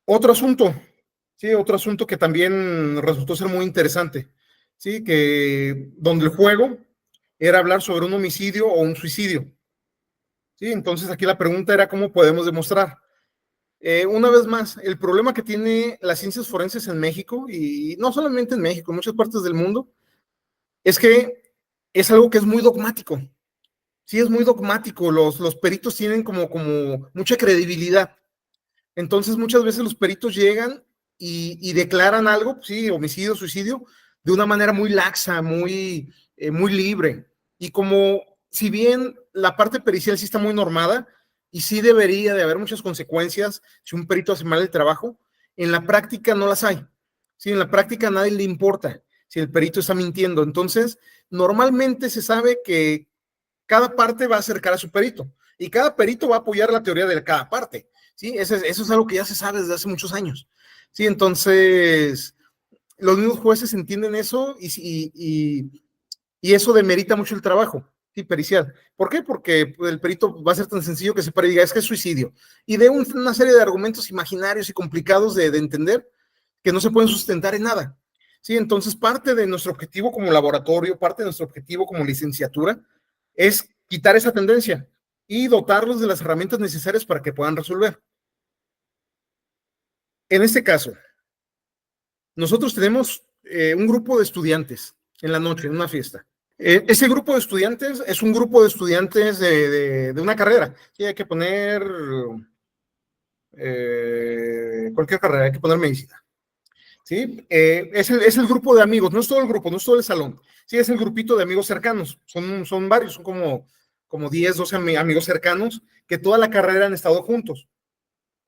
Otro asunto, sí, otro asunto que también resultó ser muy interesante, sí, que donde el juego era hablar sobre un homicidio o un suicidio, sí, entonces aquí la pregunta era cómo podemos demostrar. Una vez más, el problema que tiene las ciencias forenses en México, y no solamente en México, en muchas partes del mundo, es que es algo que es muy dogmático. Sí, es muy dogmático. Los peritos tienen como mucha credibilidad. Entonces, muchas veces los peritos llegan y declaran algo, sí, homicidio, suicidio, de una manera muy laxa, muy libre. Y como, si bien la parte pericial sí está muy normada, y sí debería de haber muchas consecuencias si un perito hace mal el trabajo, en la práctica no las hay. Sí, en la práctica a nadie le importa si el perito está mintiendo. Entonces, normalmente se sabe que cada parte va a acercar a su perito y cada perito va a apoyar la teoría de cada parte. ¿Sí? Eso es algo que ya se sabe desde hace muchos años. ¿Sí? Entonces, los mismos jueces entienden eso y eso demerita mucho el trabajo, ¿sí? Pericial. ¿Por qué? Porque el perito va a ser tan sencillo que se pare y diga, es que es suicidio. Y de una serie de argumentos imaginarios y complicados de entender que no se pueden sustentar en nada. ¿Sí? Entonces, parte de nuestro objetivo como laboratorio, parte de nuestro objetivo como licenciatura, es quitar esa tendencia y dotarlos de las herramientas necesarias para que puedan resolver. En este caso, nosotros tenemos un grupo de estudiantes en la noche, en una fiesta. Ese grupo de estudiantes es un grupo de estudiantes de una carrera. Sí, hay que poner cualquier carrera, hay que poner medicina. ¿Sí? Es el grupo de amigos, no es todo el grupo, no es todo el salón. Sí, es el grupito de amigos cercanos. Son varios, son como 10, 12 amigos cercanos que toda la carrera han estado juntos.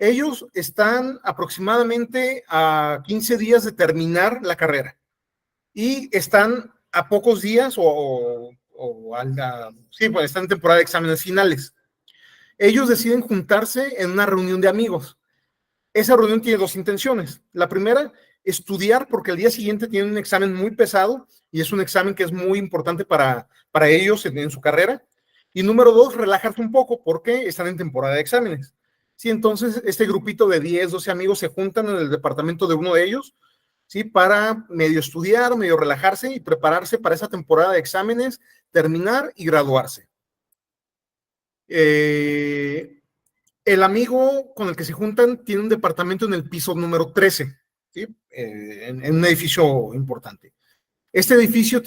Ellos están aproximadamente a 15 días de terminar la carrera y están a pocos días sí, pues están en temporada de exámenes finales. Ellos deciden juntarse en una reunión de amigos. Esa reunión tiene dos intenciones. La primera, estudiar porque el día siguiente tienen un examen muy pesado y es un examen que es muy importante para ellos en su carrera. Y número dos, relajarse un poco porque están en temporada de exámenes. Sí, entonces este grupito de 10, 12 amigos se juntan en el departamento de uno de ellos, ¿sí? Para medio estudiar, medio relajarse y prepararse para esa temporada de exámenes, terminar y graduarse. El amigo con el que se juntan tiene un departamento en el piso número 13, ¿sí? En un edificio importante. Este edificio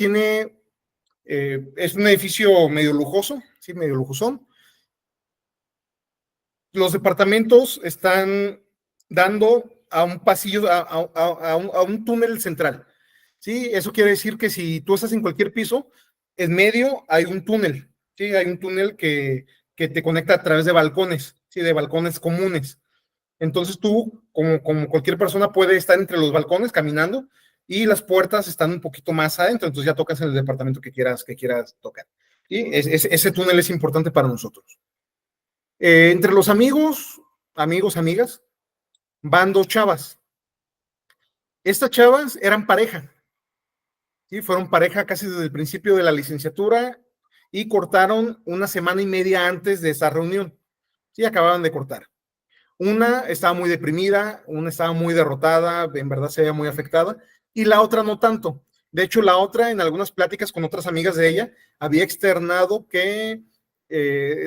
es un edificio medio lujoso, ¿sí? Medio lujosón. Los departamentos están dando a un pasillo, a un túnel central. ¿Sí? Eso quiere decir que si tú estás en cualquier piso, en medio hay un túnel. ¿Sí? Hay un túnel que te conecta a través de balcones, ¿sí? De balcones comunes. Entonces tú, como cualquier persona, puede estar entre los balcones caminando y las puertas están un poquito más adentro, entonces ya tocas en el departamento que quieras tocar. ¿Sí? Ese túnel es importante para nosotros. Entre los amigas, van dos chavas. Estas chavas eran pareja, ¿sí? Fueron pareja casi desde el principio de la licenciatura y cortaron una semana y media antes de esa reunión. Sí, acababan de cortar. Una estaba muy deprimida, una estaba muy derrotada, en verdad se veía muy afectada, y la otra no tanto. De hecho, la otra, en algunas pláticas con otras amigas de ella, había externado que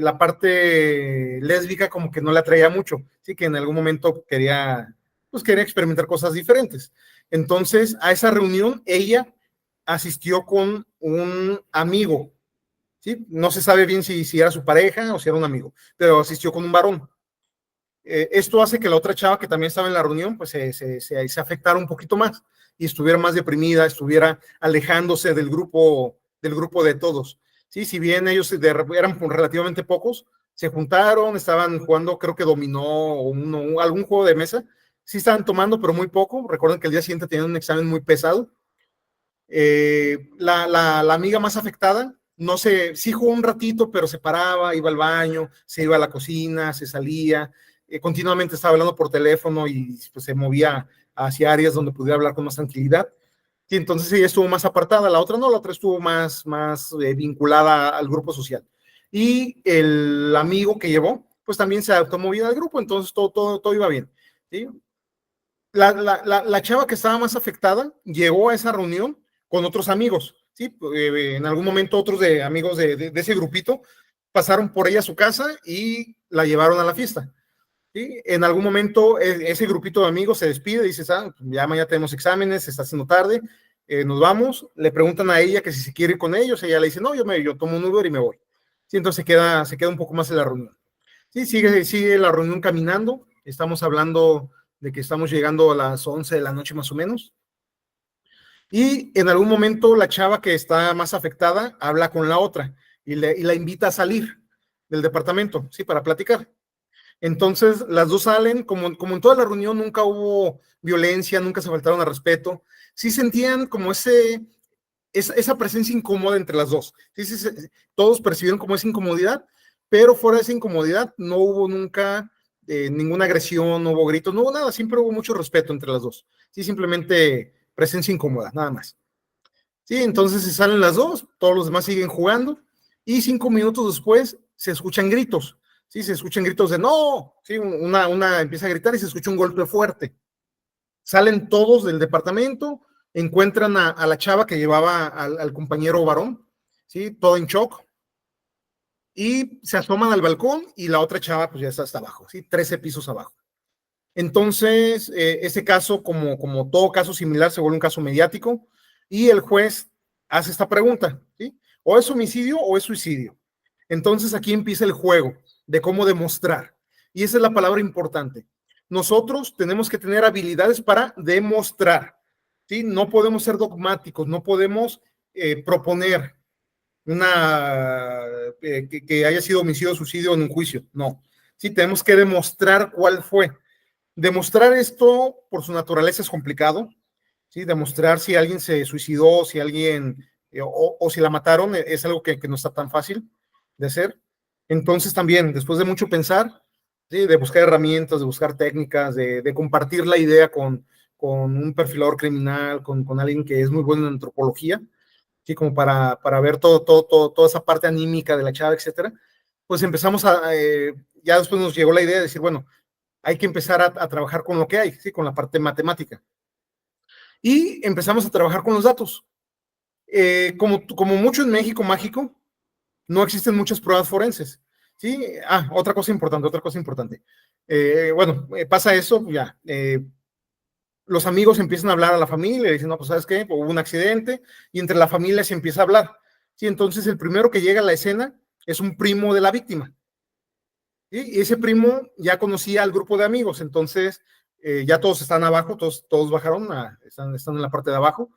la parte lésbica como que no le atraía mucho, sí, que en algún momento quería experimentar cosas diferentes. Entonces, a esa reunión, ella asistió con un amigo, ¿sí? No se sabe bien si era su pareja o si era un amigo, pero asistió con un varón. Esto hace que la otra chava que también estaba en la reunión, pues se afectara un poquito más y estuviera más deprimida, estuviera alejándose del grupo de todos. Sí, si bien ellos eran relativamente pocos, se juntaron, estaban jugando, creo que dominó o algún juego de mesa, sí estaban tomando, pero muy poco. Recuerden que el día siguiente tenían un examen muy pesado. La amiga más afectada, no sé, sí jugó un ratito, pero se paraba, iba al baño, se iba a la cocina, se salía, continuamente estaba hablando por teléfono y pues, se movía hacia áreas donde pudiera hablar con más tranquilidad. Y entonces ella estuvo más apartada, la otra no, la otra estuvo más vinculada al grupo social. Y el amigo que llevó, pues también se adaptó muy bien al grupo, entonces todo iba bien. ¿Sí? la chava que estaba más afectada llegó a esa reunión con otros amigos, ¿sí? En algún momento otros amigos de ese grupito pasaron por ella a su casa y la llevaron a la fiesta. ¿Sí? En algún momento ese grupito de amigos se despide, dice, ya mañana tenemos exámenes, se está haciendo tarde, nos vamos, le preguntan a ella que si se quiere ir con ellos, ella le dice, no, yo tomo un Uber y me voy. Sí, entonces se queda un poco más en la reunión. Sí, sigue la reunión caminando, estamos hablando de que estamos llegando a las 11 de la noche más o menos, y en algún momento la chava que está más afectada habla con la otra y la invita a salir del departamento, sí, para platicar. Entonces, las dos salen, como en toda la reunión nunca hubo violencia, nunca se faltaron al respeto, sí sentían como esa presencia incómoda entre las dos. Sí, todos percibieron como esa incomodidad, pero fuera de esa incomodidad no hubo nunca ninguna agresión, no hubo gritos, no hubo nada, siempre hubo mucho respeto entre las dos. Sí, simplemente presencia incómoda, nada más. Sí, entonces se salen las dos, todos los demás siguen jugando, y 5 minutos después se escuchan gritos. Sí, se escuchan gritos de no, sí, una empieza a gritar y se escucha un golpe fuerte. Salen todos del departamento, encuentran a la chava que llevaba al compañero varón, sí, todo en shock, y se asoman al balcón y la otra chava pues ya está hasta abajo, sí, 13 pisos abajo. Entonces, ese caso, como todo caso similar, se vuelve un caso mediático y el juez hace esta pregunta, ¿sí? ¿O es homicidio o es suicidio? Entonces aquí empieza el juego de cómo demostrar. Y esa es la palabra importante. Nosotros tenemos que tener habilidades para demostrar, ¿sí? No podemos ser dogmáticos, no podemos proponer que haya sido homicidio o suicidio en un juicio, no. Sí, tenemos que demostrar cuál fue. Demostrar esto por su naturaleza es complicado, ¿sí? Demostrar si alguien se suicidó, si alguien o si la mataron es algo que no está tan fácil de hacer. Entonces también, después de mucho pensar, ¿sí? De buscar herramientas, de buscar técnicas, de compartir la idea con un perfilador criminal, con alguien que es muy bueno en antropología, ¿sí? Como para ver toda esa parte anímica de la chava, etcétera, pues empezamos ya después nos llegó la idea de decir, bueno, hay que empezar a trabajar con lo que hay, ¿sí? Con la parte matemática. Y empezamos a trabajar con los datos. Como mucho en México mágico, no existen muchas pruebas forenses, ¿sí? Otra cosa importante. Pasa eso, ya. Los amigos empiezan a hablar a la familia, dicen, no, pues, ¿sabes qué? Hubo un accidente, y entre la familia se empieza a hablar, ¿sí? Entonces, el primero que llega a la escena es un primo de la víctima, ¿sí? Y ese primo ya conocía al grupo de amigos, entonces, ya todos están abajo, todos bajaron, están en la parte de abajo.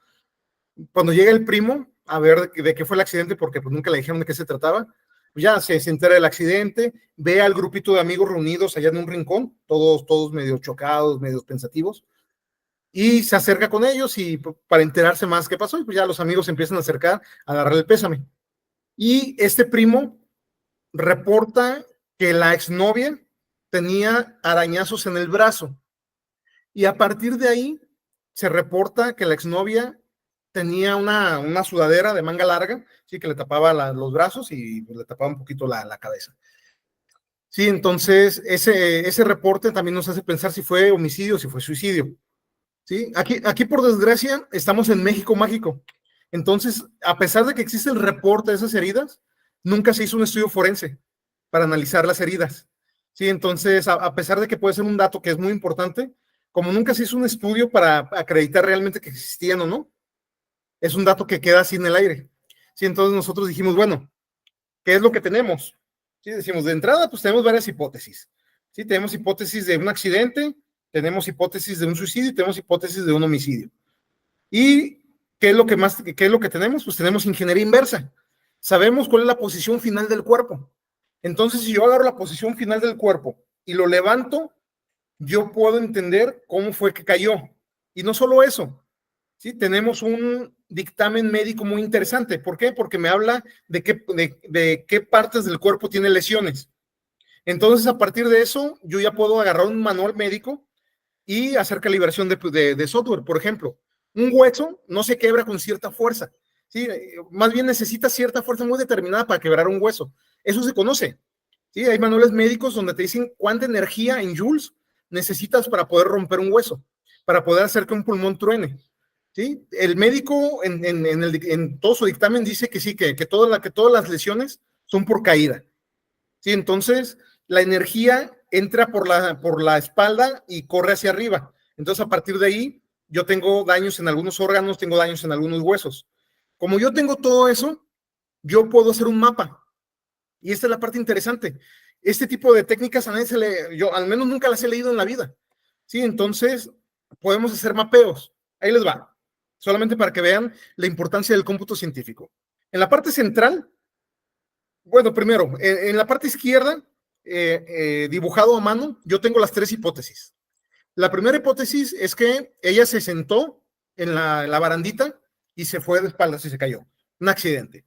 Cuando llega el primo a ver de qué fue el accidente, porque pues nunca le dijeron de qué se trataba, pues ya se entera del accidente, ve al grupito de amigos reunidos allá en un rincón, todos medio chocados, medio pensativos, y se acerca con ellos y para enterarse más qué pasó, y pues ya los amigos se empiezan a acercar a darle el pésame. Y este primo reporta que la exnovia tenía arañazos en el brazo, y a partir de ahí se reporta que la exnovia tenía una sudadera de manga larga, sí, que le tapaba los brazos y pues, le tapaba un poquito la cabeza. Sí, entonces ese reporte también nos hace pensar si fue homicidio o si fue suicidio. Sí, aquí por desgracia estamos en México mágico. Entonces, a pesar de que existe el reporte de esas heridas, nunca se hizo un estudio forense para analizar las heridas. Sí, entonces, a pesar de que puede ser un dato que es muy importante, como nunca se hizo un estudio para acreditar realmente que existían o no, es un dato que queda así en el aire. Sí, entonces nosotros dijimos, bueno, ¿qué es lo que tenemos? Sí, decimos, de entrada, pues tenemos varias hipótesis. Sí, tenemos hipótesis de un accidente, tenemos hipótesis de un suicidio y tenemos hipótesis de un homicidio. ¿Y qué es lo que tenemos? Pues tenemos ingeniería inversa. Sabemos cuál es la posición final del cuerpo. Entonces, si yo agarro la posición final del cuerpo y lo levanto, yo puedo entender cómo fue que cayó. Y no solo eso, ¿sí? Tenemos un dictamen médico muy interesante. ¿Por qué? Porque me habla de qué partes del cuerpo tiene lesiones. Entonces, a partir de eso, yo ya puedo agarrar un manual médico y hacer calibración de software. Por ejemplo, un hueso no se quebra con cierta fuerza, ¿sí? Más bien necesita cierta fuerza muy determinada para quebrar un hueso. Eso se conoce, ¿sí? Hay manuales médicos donde te dicen cuánta energía en joules necesitas para poder romper un hueso. para poder hacer que un pulmón truene. ¿Sí? El médico en todo su dictamen dice que sí, que todas las lesiones son por caída. ¿Sí? Entonces, la energía entra por la espalda y corre hacia arriba. Entonces, a partir de ahí, yo tengo daños en algunos órganos, tengo daños en algunos huesos. Como yo tengo todo eso, yo puedo hacer un mapa. Y esta es la parte interesante. Este tipo de técnicas a nadie yo al menos nunca las he leído en la vida. ¿Sí? Entonces, podemos hacer mapeos. Ahí les va. Solamente para que vean la importancia del cómputo científico. En la parte central, bueno, primero, en la parte izquierda, dibujado a mano, yo tengo las 3 hipótesis. La primera hipótesis es que ella se sentó en la barandita y se fue de espaldas y se cayó. Un accidente.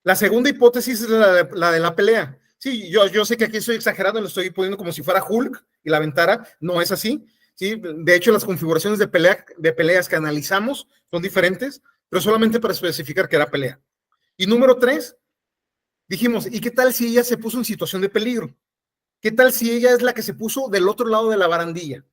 La segunda hipótesis es la de la pelea. Sí, yo sé que aquí estoy exagerando, lo estoy poniendo como si fuera Hulk y la aventara. No es así. ¿Sí? De hecho, las configuraciones de peleas que analizamos son diferentes, pero solamente para especificar que era pelea. Y número 3, dijimos, ¿y qué tal si ella se puso en situación de peligro? ¿Qué tal si ella es la que se puso del otro lado de la barandilla?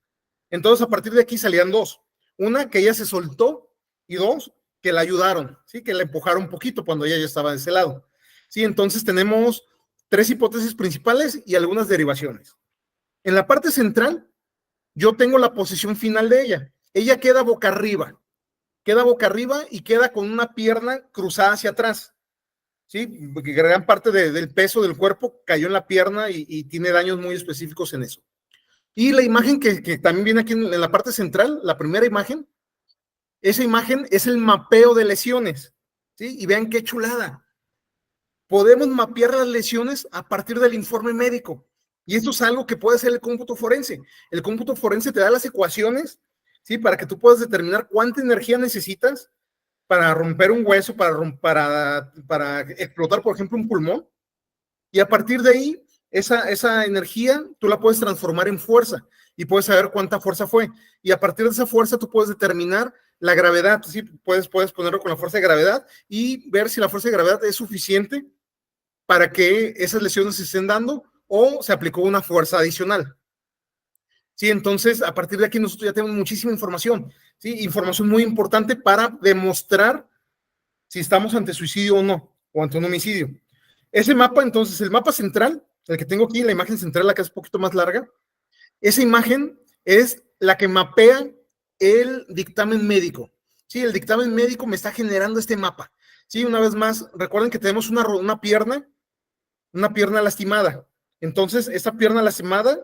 Entonces, a partir de aquí salían 2. Una, que ella se soltó, y 2, que la ayudaron, ¿sí? Que la empujaron un poquito cuando ella ya estaba de ese lado. ¿Sí? Entonces, tenemos 3 hipótesis principales y algunas derivaciones. En la parte central, yo tengo la posición final de ella. Ella queda boca arriba y queda con una pierna cruzada hacia atrás. ¿Sí? Porque gran parte del peso del cuerpo cayó en la pierna y tiene daños muy específicos en eso. Y la imagen que también viene aquí en la parte central, la primera imagen, esa imagen es el mapeo de lesiones. ¿Sí? Y vean qué chulada. Podemos mapear las lesiones a partir del informe médico. Y esto es algo que puede hacer el cómputo forense. El cómputo forense te da las ecuaciones, ¿sí? Para que tú puedas determinar cuánta energía necesitas para romper un hueso, para explotar, por ejemplo, un pulmón. Y a partir de ahí, esa energía tú la puedes transformar en fuerza y puedes saber cuánta fuerza fue. Y a partir de esa fuerza tú puedes determinar la gravedad, ¿sí? Puedes ponerlo con la fuerza de gravedad y ver si la fuerza de gravedad es suficiente para que esas lesiones se estén dando o se aplicó una fuerza adicional. Sí, entonces a partir de aquí nosotros ya tenemos muchísima información, ¿sí? Información muy importante para demostrar si estamos ante suicidio o no, o ante un homicidio. Ese mapa, entonces, el mapa central, el que tengo aquí, la imagen central, la que es un poquito más larga, esa imagen es la que mapea el dictamen médico. Sí, el dictamen médico me está generando este mapa. Sí, una vez más, recuerden que tenemos una pierna lastimada. Entonces, esta pierna lastimada,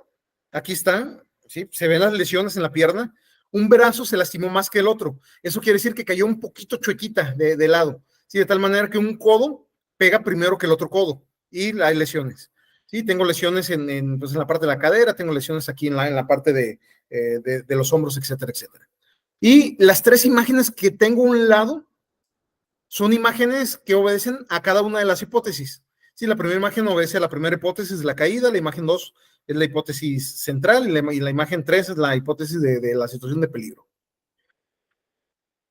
aquí está, ¿sí? Se ven las lesiones en la pierna. Un brazo se lastimó más que el otro. Eso quiere decir que cayó un poquito chuequita de lado, ¿sí? De tal manera que un codo pega primero que el otro codo y hay lesiones. Sí, tengo lesiones pues en la parte de la cadera, tengo lesiones aquí en la parte de los hombros, etcétera, etcétera. Y las 3 imágenes que tengo a un lado son imágenes que obedecen a cada una de las hipótesis. Sí, la primera imagen obedece a la primera hipótesis de la caída, la imagen 2 es la hipótesis central y la imagen 3 es la hipótesis de la situación de peligro.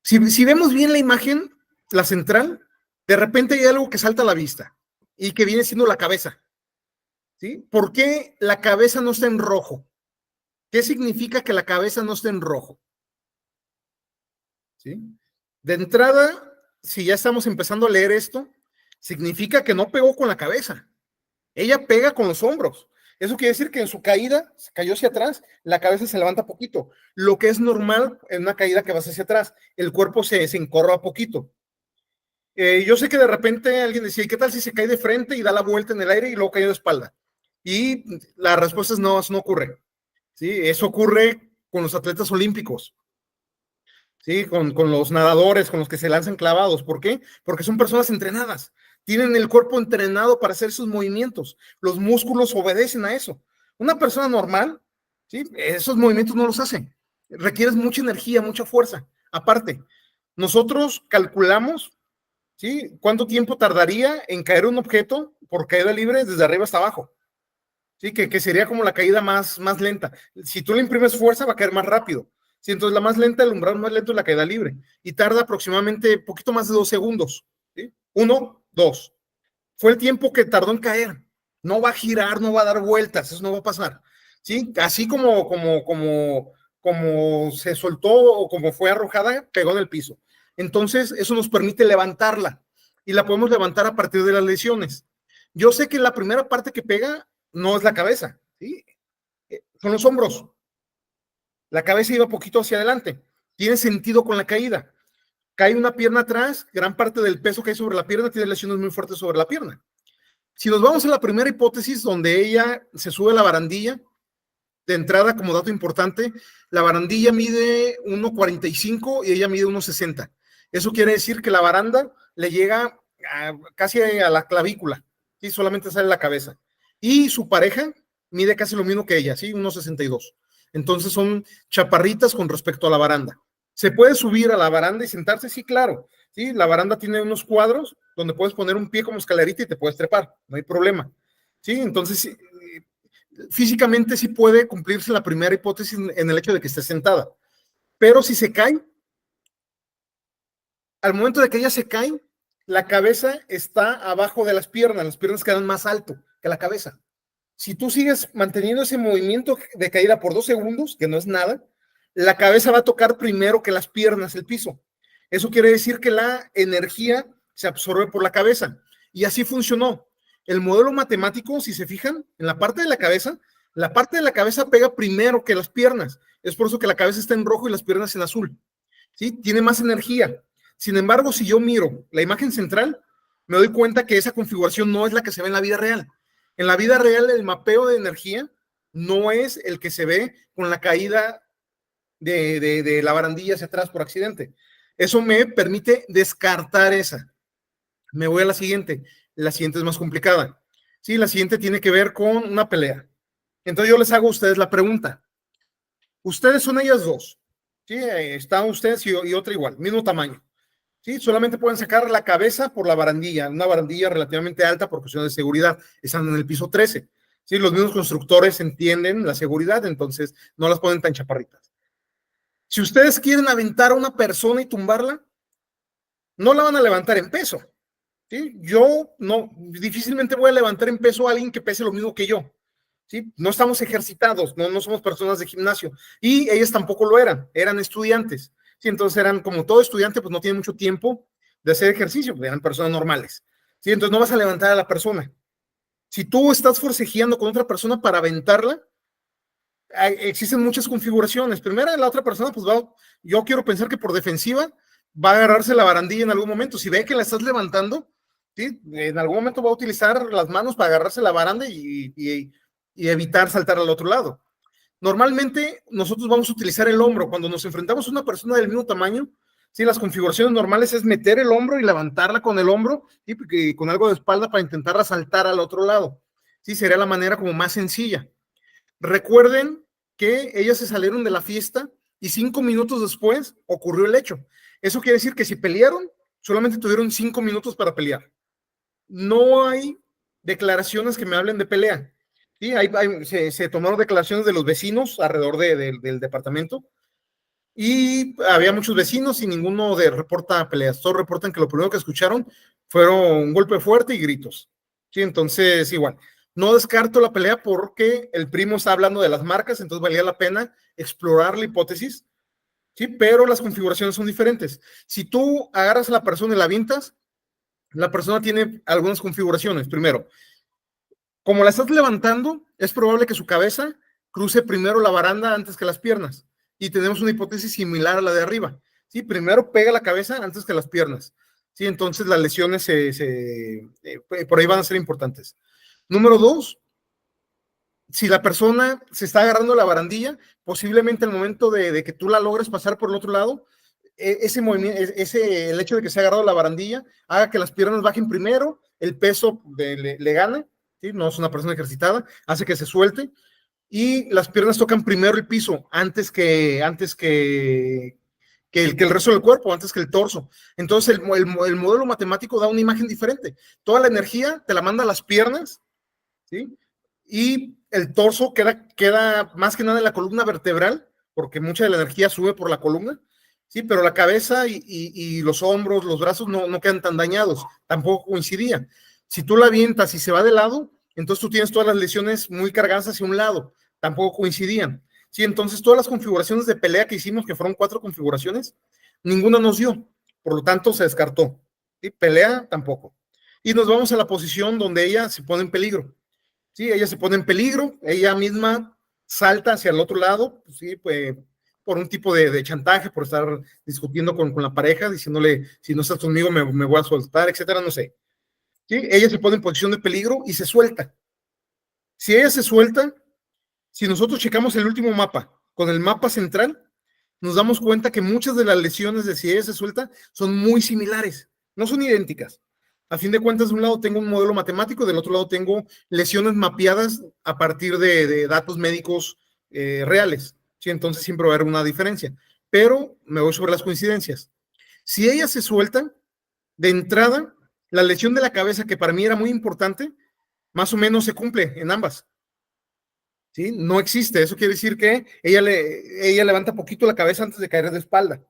Si vemos bien la imagen, la central, de repente hay algo que salta a la vista y que viene siendo la cabeza. ¿Sí? ¿Por qué la cabeza no está en rojo? ¿Qué significa que la cabeza no esté en rojo? ¿Sí? De entrada, si ya estamos empezando a leer esto, significa que no pegó con la cabeza. Ella pega con los hombros. Eso quiere decir que en su caída se cayó hacia atrás, la cabeza se levanta poquito. Lo que es normal en una caída que vas hacia atrás, el cuerpo se encorva poquito. Yo sé que de repente alguien decía, ¿qué tal si se cae de frente y da la vuelta en el aire y luego cae de espalda? Y la respuesta es no, eso no ocurre. ¿Sí? Eso ocurre con los atletas olímpicos. ¿Sí? Con los nadadores, con los que se lanzan clavados. ¿Por qué? Porque son personas entrenadas. Tienen el cuerpo entrenado para hacer sus movimientos. Los músculos obedecen a eso. Una persona normal, ¿sí? Esos movimientos no los hace. Requieres mucha energía, mucha fuerza. Aparte, nosotros calculamos, ¿sí? ¿Cuánto tiempo tardaría en caer un objeto por caída libre desde arriba hasta abajo? ¿Sí? Que sería como la caída más lenta. Si tú le imprimes fuerza, va a caer más rápido. Sí, entonces la más lenta, el umbral más lento es la caída libre. Y tarda aproximadamente poquito más de 2 segundos. ¿Sí? 1, 2. Fue el tiempo que tardó en caer. No va a girar, no va a dar vueltas, eso no va a pasar. ¿Sí? Así como como se soltó o como fue arrojada, pegó en el piso. Entonces, eso nos permite levantarla y la podemos levantar a partir de las lesiones. Yo sé que la primera parte que pega no es la cabeza, ¿sí? Son los hombros. La cabeza iba poquito hacia adelante. Tiene sentido con la caída. Cae una pierna atrás, gran parte del peso que hay sobre la pierna tiene lesiones muy fuertes sobre la pierna. Si nos vamos a la primera hipótesis, donde ella se sube a la barandilla, de entrada, como dato importante, la barandilla mide 1,45 y ella mide 1,60. Eso quiere decir que la baranda le llega casi a la clavícula, ¿sí? Solamente sale la cabeza. Y su pareja mide casi lo mismo que ella, ¿sí? 1,62. Entonces son chaparritas con respecto a la baranda. ¿Se puede subir a la baranda y sentarse? Sí, claro. ¿Sí? La baranda tiene unos cuadros donde puedes poner un pie como escalerita y te puedes trepar, no hay problema. ¿Sí? Entonces, físicamente sí puede cumplirse la primera hipótesis en el hecho de que esté sentada. Pero si se cae, al momento de que ella se cae, la cabeza está abajo de las piernas quedan más alto que la cabeza. Si tú sigues manteniendo ese movimiento de caída por 2 segundos, que no es nada, la cabeza va a tocar primero que las piernas el piso. Eso quiere decir que la energía se absorbe por la cabeza. Y así funcionó. El modelo matemático, si se fijan, en la parte de la cabeza pega primero que las piernas. Es por eso que la cabeza está en rojo y las piernas en azul. ¿Sí? Tiene más energía. Sin embargo, si yo miro la imagen central, me doy cuenta que esa configuración no es la que se ve en la vida real. En la vida real, el mapeo de energía no es el que se ve con la caída de la barandilla hacia atrás por accidente. Eso me permite descartar esa. Me voy a la siguiente. La siguiente es más complicada. Sí, la siguiente tiene que ver con una pelea. Entonces yo les hago a ustedes la pregunta. Ustedes son ellas dos. ¿Sí? Están ustedes y otra igual, mismo tamaño. ¿Sí? Solamente pueden sacar la cabeza por la barandilla, una barandilla relativamente alta por cuestiones de seguridad. Están en el piso 13. ¿Sí? Los mismos constructores entienden la seguridad, entonces no las ponen tan chaparritas. Si ustedes quieren aventar a una persona y tumbarla, no la van a levantar en peso. ¿Sí? Yo difícilmente voy a levantar en peso a alguien que pese lo mismo que yo. ¿Sí? No estamos ejercitados, no somos personas de gimnasio. Y ellas tampoco lo eran estudiantes. ¿Sí? Entonces eran como todo estudiante, pues no tiene mucho tiempo de hacer ejercicio, pues eran personas normales. ¿Sí? Entonces no vas a levantar a la persona. Si tú estás forcejeando con otra persona para aventarla, existen muchas configuraciones. Primero, la otra persona, pues yo quiero pensar que por defensiva va a agarrarse la barandilla en algún momento. Si ve que la estás levantando, ¿sí? En algún momento va a utilizar las manos para agarrarse la baranda y evitar saltar al otro lado. Normalmente nosotros vamos a utilizar el hombro. Cuando nos enfrentamos a una persona del mismo tamaño, ¿sí? Las configuraciones normales es meter el hombro y levantarla con el hombro, ¿sí? Y con algo de espalda para intentarla saltar al otro lado. Sí, sería la manera como más sencilla. Recuerden que ellas se salieron de la fiesta y 5 minutos después ocurrió el hecho. Eso quiere decir que si pelearon, solamente tuvieron 5 minutos para pelear. No hay declaraciones que me hablen de pelea. ¿Sí? Se tomaron declaraciones de los vecinos alrededor del departamento y había muchos vecinos y ninguno reporta peleas. Todos reportan que lo primero que escucharon fueron un golpe fuerte y gritos. ¿Sí? Entonces, igual. No descarto la pelea porque el primo está hablando de las marcas, entonces valía la pena explorar la hipótesis, ¿sí? Pero las configuraciones son diferentes. Si tú agarras a la persona y la avientas, la persona tiene algunas configuraciones. Primero, como la estás levantando, es probable que su cabeza cruce primero la baranda antes que las piernas. Y tenemos una hipótesis similar a la de arriba. ¿Sí? Primero pega la cabeza antes que las piernas. ¿Sí? Entonces las lesiones por ahí van a ser importantes. Número 2, si la persona se está agarrando la barandilla, posiblemente al momento de que tú la logres pasar por el otro lado, ese movimiento, el hecho de que se ha agarrado la barandilla, haga que las piernas bajen primero, el peso le gana, ¿sí? No es una persona ejercitada, hace que se suelte, y las piernas tocan primero el piso, antes que el resto del cuerpo, antes que el torso. Entonces el modelo matemático da una imagen diferente. Toda la energía te la manda a las piernas, ¿sí? Y el torso queda más que nada en la columna vertebral, porque mucha de la energía sube por la columna, sí, pero la cabeza y los hombros, los brazos no quedan tan dañados, tampoco coincidían. Si tú la avientas y se va de lado, entonces tú tienes todas las lesiones muy cargadas hacia un lado, tampoco coincidían. Sí, entonces todas las configuraciones de pelea que hicimos, que fueron 4 configuraciones, ninguna nos dio, por lo tanto se descartó. ¿Sí? Pelea tampoco. Y nos vamos a la posición donde ella se pone en peligro. Sí, ella se pone en peligro, ella misma salta hacia el otro lado, pues, sí, pues, por un tipo de chantaje, por estar discutiendo con la pareja, diciéndole, si no estás conmigo me voy a soltar, etcétera, no sé. ¿Sí? Ella se pone en posición de peligro y se suelta. Si ella se suelta, si nosotros checamos el último mapa con el mapa central, nos damos cuenta que muchas de las lesiones de si ella se suelta son muy similares, no son idénticas. A fin de cuentas, de un lado tengo un modelo matemático, del otro lado tengo lesiones mapeadas a partir de datos médicos reales. Sí, entonces siempre va a haber una diferencia. Pero me voy sobre las coincidencias. Si ella se suelta, de entrada, la lesión de la cabeza, que para mí era muy importante, más o menos se cumple en ambas. ¿Sí? No existe. Eso quiere decir que ella levanta poquito la cabeza antes de caer de espalda.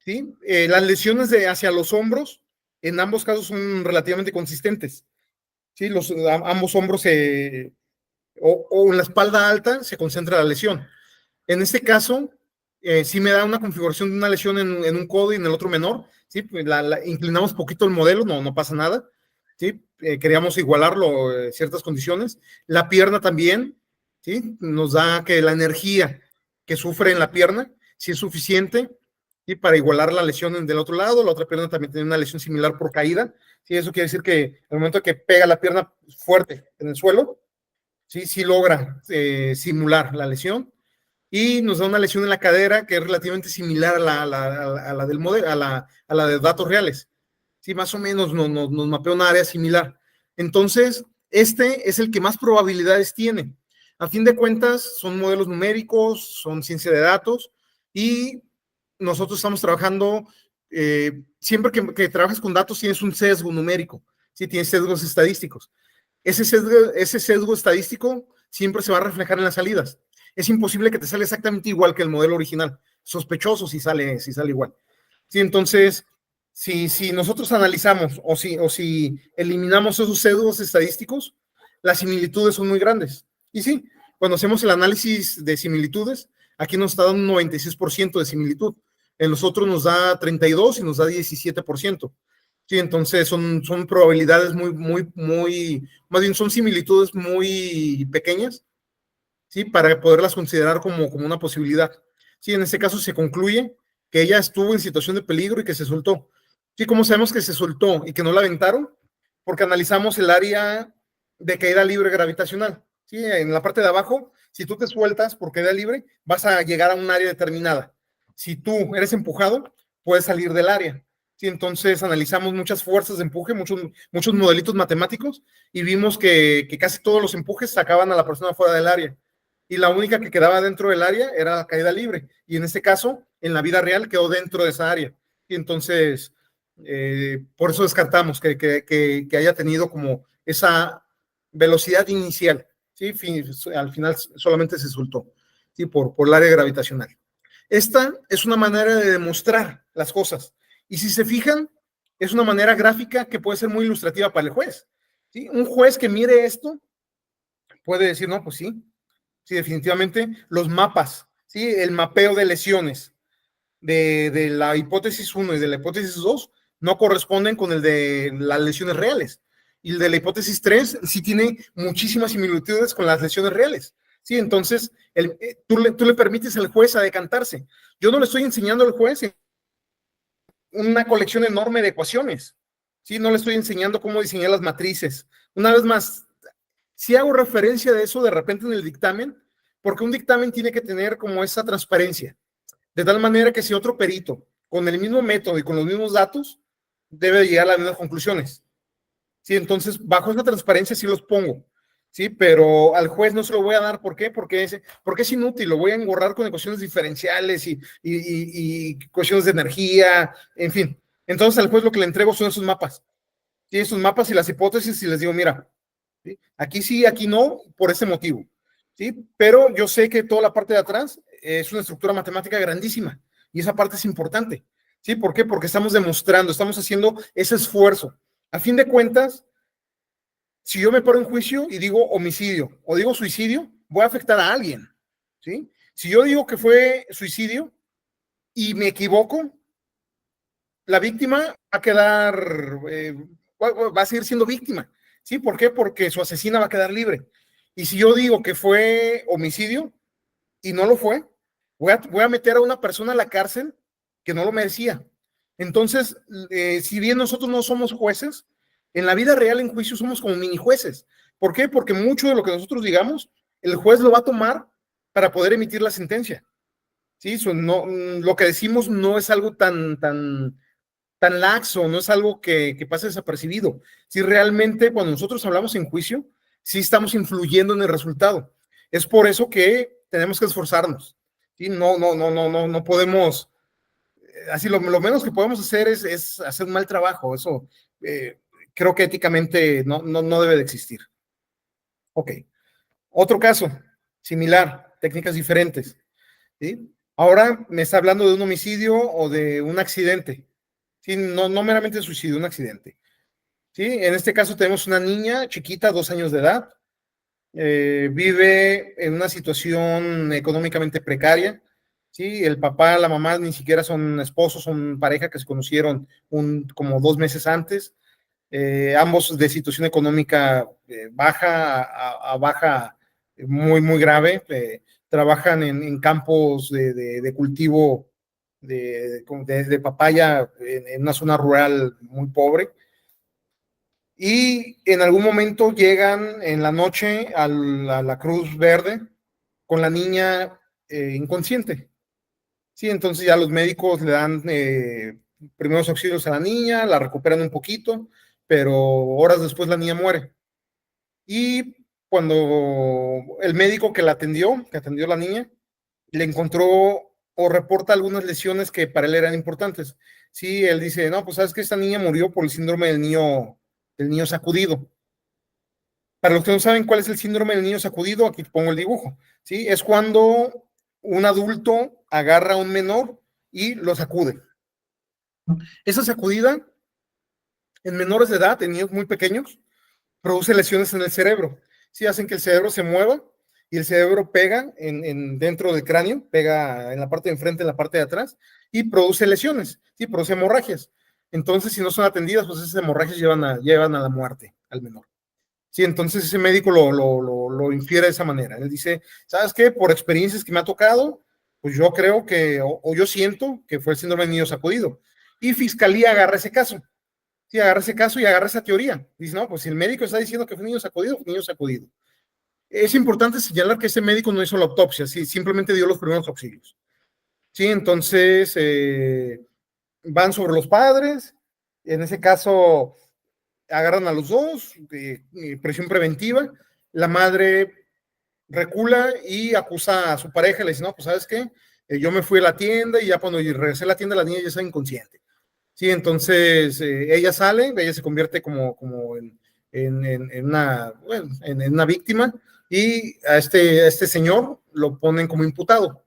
¿Sí? Las lesiones hacia los hombros, en ambos casos son relativamente consistentes. ¿Sí? Ambos hombros o en la espalda alta se concentra la lesión. En este caso, sí me da una configuración de una lesión en un codo y en el otro menor. ¿Sí? Pues inclinamos poquito el modelo, no pasa nada. ¿Sí? Queríamos igualarlo en ciertas condiciones. La pierna también, ¿sí? Nos da que la energía que sufre en la pierna, si es suficiente, ¿sí? Para igualar la lesión del otro lado. La otra pierna también tiene una lesión similar por caída. ¿Sí? Eso quiere decir que al momento que pega la pierna fuerte en el suelo, sí logra simular la lesión. Y nos da una lesión en la cadera que es relativamente similar a la del modelo, a la de datos reales. Sí, más o menos nos mapea una área similar. Entonces, este es el que más probabilidades tiene. A fin de cuentas, son modelos numéricos, son ciencia de datos, y nosotros estamos trabajando, siempre que trabajas con datos tienes un sesgo numérico, ¿sí? Tienes sesgos estadísticos. Ese sesgo estadístico siempre se va a reflejar en las salidas. Es imposible que te salga exactamente igual que el modelo original. Sospechoso si sale igual. Sí, entonces, si nosotros analizamos o si eliminamos esos sesgos estadísticos, las similitudes son muy grandes. Y sí, cuando hacemos el análisis de similitudes, aquí nos está dando un 96% de similitud. En los otros nos da 32% y nos da 17%. Sí, entonces son probabilidades más bien son similitudes muy pequeñas, ¿sí? Para poderlas considerar como una posibilidad. Sí, en este caso se concluye que ella estuvo en situación de peligro y que se soltó. Sí, ¿cómo sabemos que se soltó y que no la aventaron? Porque analizamos el área de caída libre gravitacional. Sí, en la parte de abajo, si tú te sueltas por caída libre, vas a llegar a un área determinada. Si tú eres empujado, puedes salir del área. Sí, entonces analizamos muchas fuerzas de empuje, muchos modelitos matemáticos, y vimos que casi todos los empujes sacaban a la persona fuera del área. Y la única que quedaba dentro del área era la caída libre. Y en este caso, en la vida real, quedó dentro de esa área. Y entonces, por eso descartamos que haya tenido como esa velocidad inicial. ¿Sí? Al final solamente se soltó, ¿sí? por el área gravitacional. Esta es una manera de demostrar las cosas. Y si se fijan, es una manera gráfica que puede ser muy ilustrativa para el juez. ¿Sí? Un juez que mire esto puede decir, no, pues sí, definitivamente los mapas, ¿sí? El mapeo de lesiones de la hipótesis 1 y de la hipótesis 2 no corresponden con el de las lesiones reales. Y el de la hipótesis 3 sí tiene muchísimas similitudes con las lesiones reales. Sí, entonces tú le permites al juez a decantarse. Yo no le estoy enseñando al juez una colección enorme de ecuaciones. Sí, no le estoy enseñando cómo diseñar las matrices. Una vez más, si hago referencia de eso de repente en el dictamen, porque un dictamen tiene que tener como esa transparencia, de tal manera que si otro perito, con el mismo método y con los mismos datos, debe llegar a las mismas conclusiones. Sí, entonces, bajo esa transparencia sí los pongo, sí, pero al juez no se lo voy a dar. ¿Por qué? Porque es inútil, lo voy a engorrar con ecuaciones diferenciales y cuestiones de energía, en fin. Entonces, al juez lo que le entrego son esos mapas, sí, esos mapas y las hipótesis, y les digo, mira, ¿sí? Aquí sí, aquí no, por ese motivo, ¿sí? Pero yo sé que toda la parte de atrás es una estructura matemática grandísima, y esa parte es importante, ¿sí? ¿Por qué? Porque estamos demostrando, estamos haciendo ese esfuerzo. A fin de cuentas, si yo me paro en juicio y digo homicidio o digo suicidio, voy a afectar a alguien, ¿sí? Si yo digo que fue suicidio y me equivoco, la víctima va a quedar, va a seguir siendo víctima. ¿Sí? ¿Por qué? Porque su asesina va a quedar libre. Y si yo digo que fue homicidio y no lo fue, voy a meter a una persona a la cárcel que no lo merecía. Entonces, si bien nosotros no somos jueces, en la vida real, en juicio, somos como mini jueces. ¿Por qué? Porque mucho de lo que nosotros digamos, el juez lo va a tomar para poder emitir la sentencia. ¿Sí? No, lo que decimos no es algo tan laxo, no es algo que pase desapercibido. Si realmente cuando nosotros hablamos en juicio, sí estamos influyendo en el resultado. Es por eso que tenemos que esforzarnos. ¿Sí? No podemos, así lo menos que podemos hacer es hacer un mal trabajo. Eso creo que éticamente no debe de existir. Ok. Otro caso, similar, técnicas diferentes. ¿Sí? Ahora me está hablando de un homicidio o de un accidente. ¿Sí? No meramente suicidio, un accidente. ¿Sí? En este caso tenemos una niña chiquita, 2 años de edad, vive en una situación económicamente precaria. ¿Sí? El papá, la mamá ni siquiera son esposos, son pareja que se conocieron como 2 meses antes. Ambos de situación económica baja a baja, muy grave. Trabajan en campos de cultivo de papaya en una zona rural muy pobre. Y en algún momento llegan en la noche a la Cruz Verde con la niña inconsciente. Sí, entonces ya los médicos le dan primeros auxilios a la niña, la recuperan un poquito, pero horas después la niña muere. Y cuando el médico que atendió a la niña, le encontró o reporta algunas lesiones que para él eran importantes. Sí, él dice, no, pues sabes que esta niña murió por el síndrome del niño sacudido. Para los que no saben cuál es el síndrome del niño sacudido, aquí pongo el dibujo. ¿Sí? Es cuando un adulto agarra a un menor y lo sacude. Esa sacudida en menores de edad, en niños muy pequeños, produce lesiones en el cerebro. Sí, hacen que el cerebro se mueva y el cerebro pega dentro del cráneo, pega en la parte de enfrente, en la parte de atrás, y produce lesiones, sí, produce hemorragias. Entonces, si no son atendidas, pues esas hemorragias llevan a la muerte al menor. Sí, entonces ese médico lo infiere de esa manera. Él dice, ¿sabes qué? Por experiencias que me ha tocado, pues yo creo que, o yo siento que fue el síndrome del niño sacudido. Y Fiscalía agarra ese caso. Sí, agarra ese caso y agarra esa teoría. Dice, no, pues si el médico está diciendo que fue niño sacudido, fue niño sacudido. Es importante señalar que ese médico no hizo la autopsia, sí, simplemente dio los primeros auxilios. Sí, entonces van sobre los padres, en ese caso agarran a los dos, presión preventiva, la madre recula y acusa a su pareja, le dice, no, pues sabes qué, yo me fui a la tienda y ya cuando regresé a la tienda la niña ya está inconsciente. Sí, entonces ella se convierte como en una víctima y a este señor lo ponen como imputado.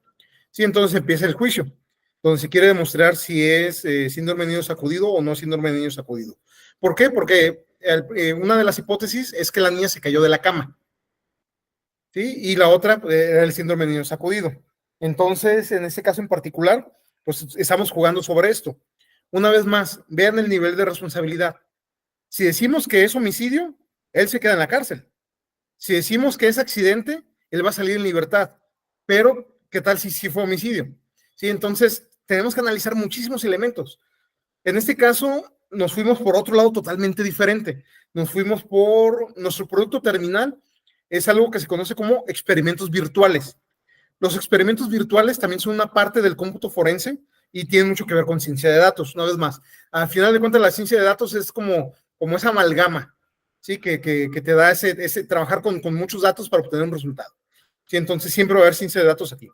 Sí, entonces empieza el juicio, donde se quiere demostrar si es síndrome de niño sacudido o no síndrome de niño sacudido. ¿Por qué? Porque una de las hipótesis es que la niña se cayó de la cama, ¿sí? Y la otra era el síndrome de niño sacudido. Entonces, en este caso en particular, pues estamos jugando sobre esto. Una vez más, vean el nivel de responsabilidad. Si decimos que es homicidio, él se queda en la cárcel. Si decimos que es accidente, él va a salir en libertad. Pero, ¿qué tal si fue homicidio? Sí, entonces tenemos que analizar muchísimos elementos. En este caso, nos fuimos por otro lado totalmente diferente. Nos fuimos por nuestro producto terminal, es algo que se conoce como experimentos virtuales. Los experimentos virtuales también son una parte del cómputo forense y tienen mucho que ver con ciencia de datos. Una vez más, al final de cuentas, la ciencia de datos es como esa amalgama, ¿sí? Que te da ese trabajar con muchos datos para obtener un resultado. ¿Sí? Entonces, siempre va a haber ciencia de datos aquí.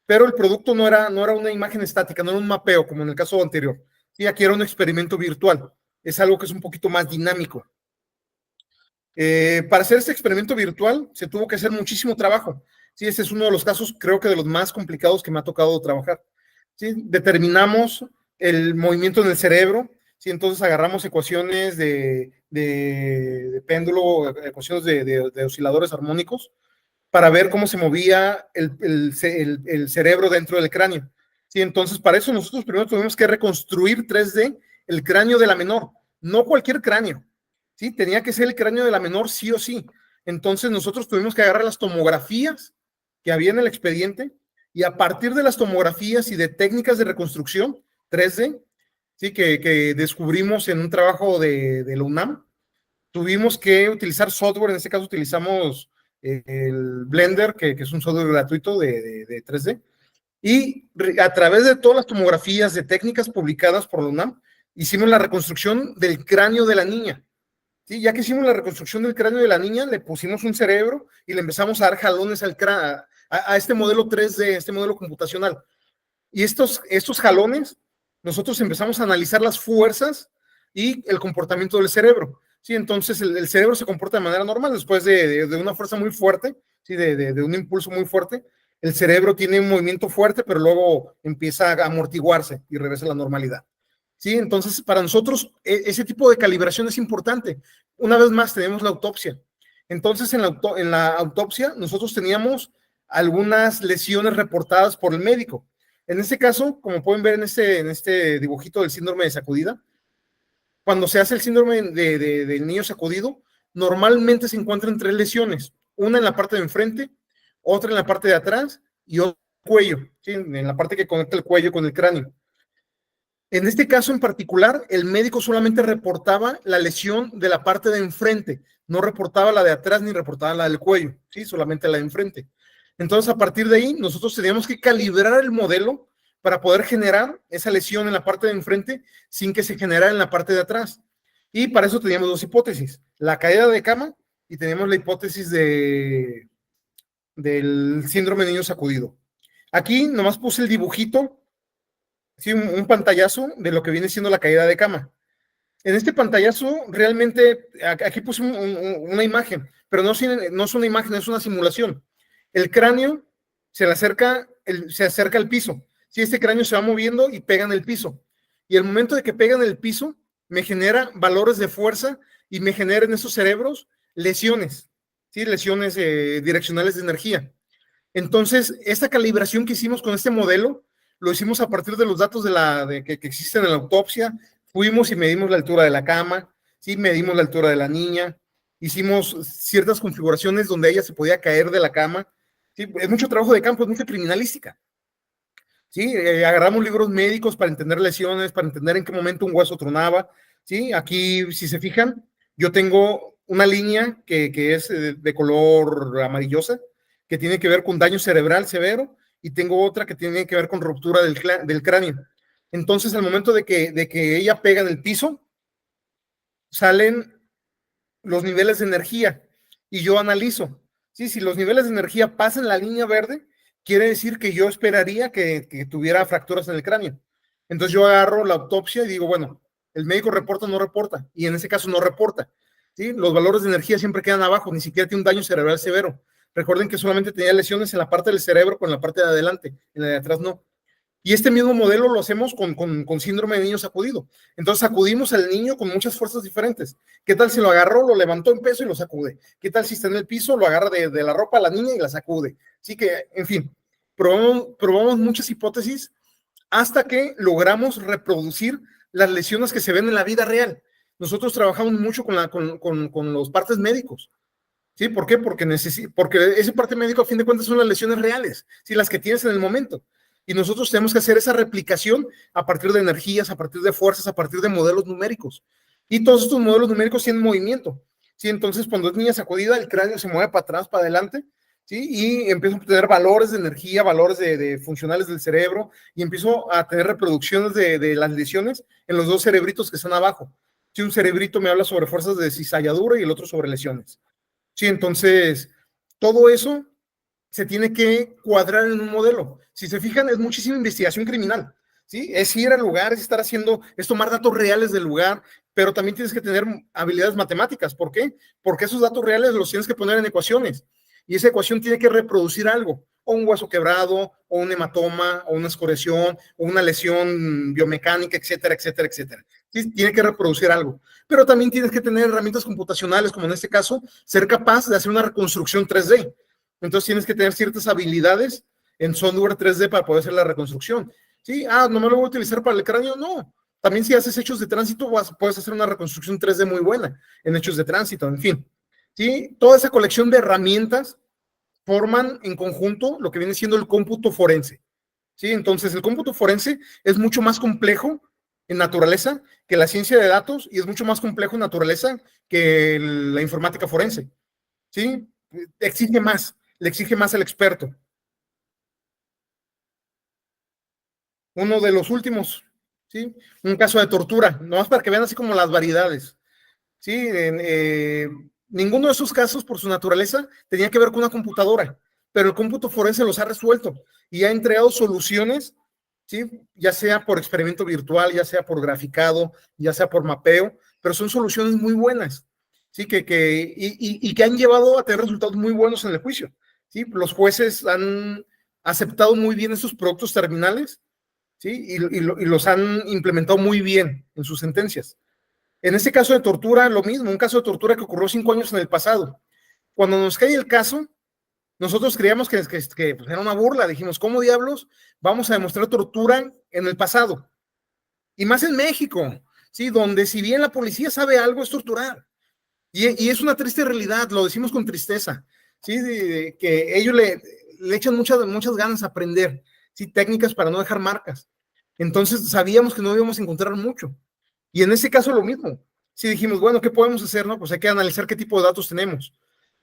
Pero el producto no era una imagen estática, no era un mapeo, como en el caso anterior. Sí, aquí era un experimento virtual. Es algo que es un poquito más dinámico. Para hacer este experimento virtual se tuvo que hacer muchísimo trabajo. Sí, este es uno de los casos, creo que de los más complicados que me ha tocado trabajar. ¿Sí? Determinamos el movimiento en el cerebro, ¿sí? Entonces agarramos ecuaciones de péndulo, ecuaciones de osciladores armónicos, para ver cómo se movía el cerebro dentro del cráneo. ¿Sí? Entonces, para eso nosotros primero tuvimos que reconstruir 3D el cráneo de la menor, no cualquier cráneo. ¿Sí? Tenía que ser el cráneo de la menor sí o sí. Entonces, nosotros tuvimos que agarrar las tomografías que había en el expediente y a partir de las tomografías y de técnicas de reconstrucción 3D, ¿sí? que descubrimos en un trabajo de la UNAM, tuvimos que utilizar software. En este caso utilizamos el Blender, que es un software gratuito de 3D, y a través de todas las tomografías de técnicas publicadas por la UNAM, hicimos la reconstrucción del cráneo de la niña. ¿Sí? Ya que hicimos la reconstrucción del cráneo de la niña, le pusimos un cerebro y le empezamos a dar jalones al a este modelo 3D, este modelo computacional. Y estos jalones, nosotros empezamos a analizar las fuerzas y el comportamiento del cerebro. ¿Sí? Entonces el cerebro se comporta de manera normal después de una fuerza muy fuerte, ¿sí? de un impulso muy fuerte. El cerebro tiene un movimiento fuerte, pero luego empieza a amortiguarse y regresa a la normalidad. ¿Sí? Entonces, para nosotros, ese tipo de calibración es importante. Una vez más, tenemos la autopsia. Entonces, en la autopsia, nosotros teníamos algunas lesiones reportadas por el médico. En este caso, como pueden ver en este dibujito del síndrome de sacudida, cuando se hace el síndrome del niño sacudido, normalmente se encuentran 3 lesiones, una en la parte de enfrente, otra en la parte de atrás y otra en el cuello, ¿sí? En la parte que conecta el cuello con el cráneo. En este caso en particular, el médico solamente reportaba la lesión de la parte de enfrente, no reportaba la de atrás ni reportaba la del cuello, ¿sí? Solamente la de enfrente. Entonces, a partir de ahí, nosotros teníamos que calibrar el modelo para poder generar esa lesión en la parte de enfrente sin que se generara en la parte de atrás. Y para eso teníamos 2 hipótesis, la caída de cama y teníamos la hipótesis del síndrome de niño sacudido. Aquí nomás puse el dibujito, ¿sí? Un pantallazo de lo que viene siendo la caída de cama. En este pantallazo, realmente, aquí puse una imagen, pero no es una imagen, es una simulación. El cráneo se acerca al piso. Si este cráneo se va moviendo y pega en el piso. Y el momento de que pega en el piso, me genera valores de fuerza y me genera en esos cerebros lesiones, ¿sí? Lesiones direccionales de energía. Entonces, esta calibración que hicimos con este modelo, lo hicimos a partir de los datos que existen en la autopsia. Fuimos y medimos la altura de la cama, ¿sí? Medimos la altura de la niña, hicimos ciertas configuraciones donde ella se podía caer de la cama. ¿Sí? Es mucho trabajo de campo, es mucha criminalística. ¿Sí? Agarramos libros médicos para entender lesiones, para entender en qué momento un hueso tronaba. ¿Sí? Aquí, si se fijan, yo tengo una línea que es de color amarillosa, que tiene que ver con daño cerebral severo, y tengo otra que tiene que ver con ruptura del cráneo. Entonces, al momento de que ella pega en el piso, salen los niveles de energía y yo analizo. ¿Sí? Si los niveles de energía pasan la línea verde, quiere decir que yo esperaría que tuviera fracturas en el cráneo. Entonces yo agarro la autopsia y digo, bueno, el médico reporta o no reporta, y en ese caso no reporta. ¿Sí? Los valores de energía siempre quedan abajo, ni siquiera tiene un daño cerebral severo. Recuerden que solamente tenía lesiones en la parte del cerebro con la parte de adelante, en la de atrás no. Y este mismo modelo lo hacemos con síndrome de niño sacudido. Entonces sacudimos al niño con muchas fuerzas diferentes. ¿Qué tal si lo agarró, lo levantó en peso y lo sacude? ¿Qué tal si está en el piso, lo agarra de la ropa a la niña y la sacude? Así que, en fin, probamos muchas hipótesis hasta que logramos reproducir las lesiones que se ven en la vida real. Nosotros trabajamos mucho con los partes médicos. ¿Sí? ¿Por qué? Porque ese parte médico, a fin de cuentas, son las lesiones reales, ¿sí? Las que tienes en el momento. Y nosotros tenemos que hacer esa replicación a partir de energías, a partir de fuerzas, a partir de modelos numéricos. Y todos estos modelos numéricos tienen movimiento. ¿Sí? Entonces, cuando es niña sacudida, el cráneo se mueve para atrás, para adelante, ¿sí? Y empiezo a obtener valores de energía, valores de funcionales del cerebro, y empiezo a tener reproducciones de las lesiones en los 2 cerebritos que están abajo. ¿Sí? Un cerebrito me habla sobre fuerzas de cizalladura y el otro sobre lesiones. Sí, entonces, todo eso se tiene que cuadrar en un modelo. Si se fijan, es muchísima investigación criminal, ¿sí? Es ir al lugar, es tomar datos reales del lugar, pero también tienes que tener habilidades matemáticas. ¿Por qué? Porque esos datos reales los tienes que poner en ecuaciones, y esa ecuación tiene que reproducir algo, o un hueso quebrado, o un hematoma, o una escoriación, o una lesión biomecánica, etcétera, etcétera, etcétera. ¿Sí? Tiene que reproducir algo. Pero también tienes que tener herramientas computacionales, como en este caso, ser capaz de hacer una reconstrucción 3D. Entonces tienes que tener ciertas habilidades en software 3D para poder hacer la reconstrucción. ¿Sí? No me lo voy a utilizar para el cráneo, no. También si haces hechos de tránsito, puedes hacer una reconstrucción 3D muy buena en hechos de tránsito, en fin. ¿Sí? Toda esa colección de herramientas forman en conjunto lo que viene siendo el cómputo forense. ¿Sí? Entonces, el cómputo forense es mucho más complejo en naturaleza que la ciencia de datos y es mucho más complejo en naturaleza que la informática forense. ¿Sí? Le exige más al experto. Uno de los últimos, ¿sí? Un caso de tortura, nomás para que vean así como las variedades. ¿Sí? Ninguno de esos casos, por su naturaleza, tenía que ver con una computadora, pero el cómputo forense los ha resuelto y ha entregado soluciones, ¿sí? Ya sea por experimento virtual, ya sea por graficado, ya sea por mapeo, pero son soluciones muy buenas, ¿sí? Y que han llevado a tener resultados muy buenos en el juicio. ¿Sí? Los jueces han aceptado muy bien esos productos terminales, ¿sí? Y los han implementado muy bien en sus sentencias. En este caso de tortura, lo mismo, un caso de tortura que ocurrió 5 años en el pasado. Cuando nos cae el caso, nosotros creíamos que pues, era una burla. Dijimos, ¿cómo diablos vamos a demostrar tortura en el pasado? Y más en México, ¿sí? Donde si bien la policía sabe algo, es torturar. Y es una triste realidad, lo decimos con tristeza, ¿sí? Que ellos le echan muchas ganas a aprender, ¿sí? Técnicas para no dejar marcas. Entonces sabíamos que no íbamos a encontrar mucho. Y en ese caso lo mismo. Si dijimos, bueno, ¿qué podemos hacer? No? Pues hay que analizar qué tipo de datos tenemos.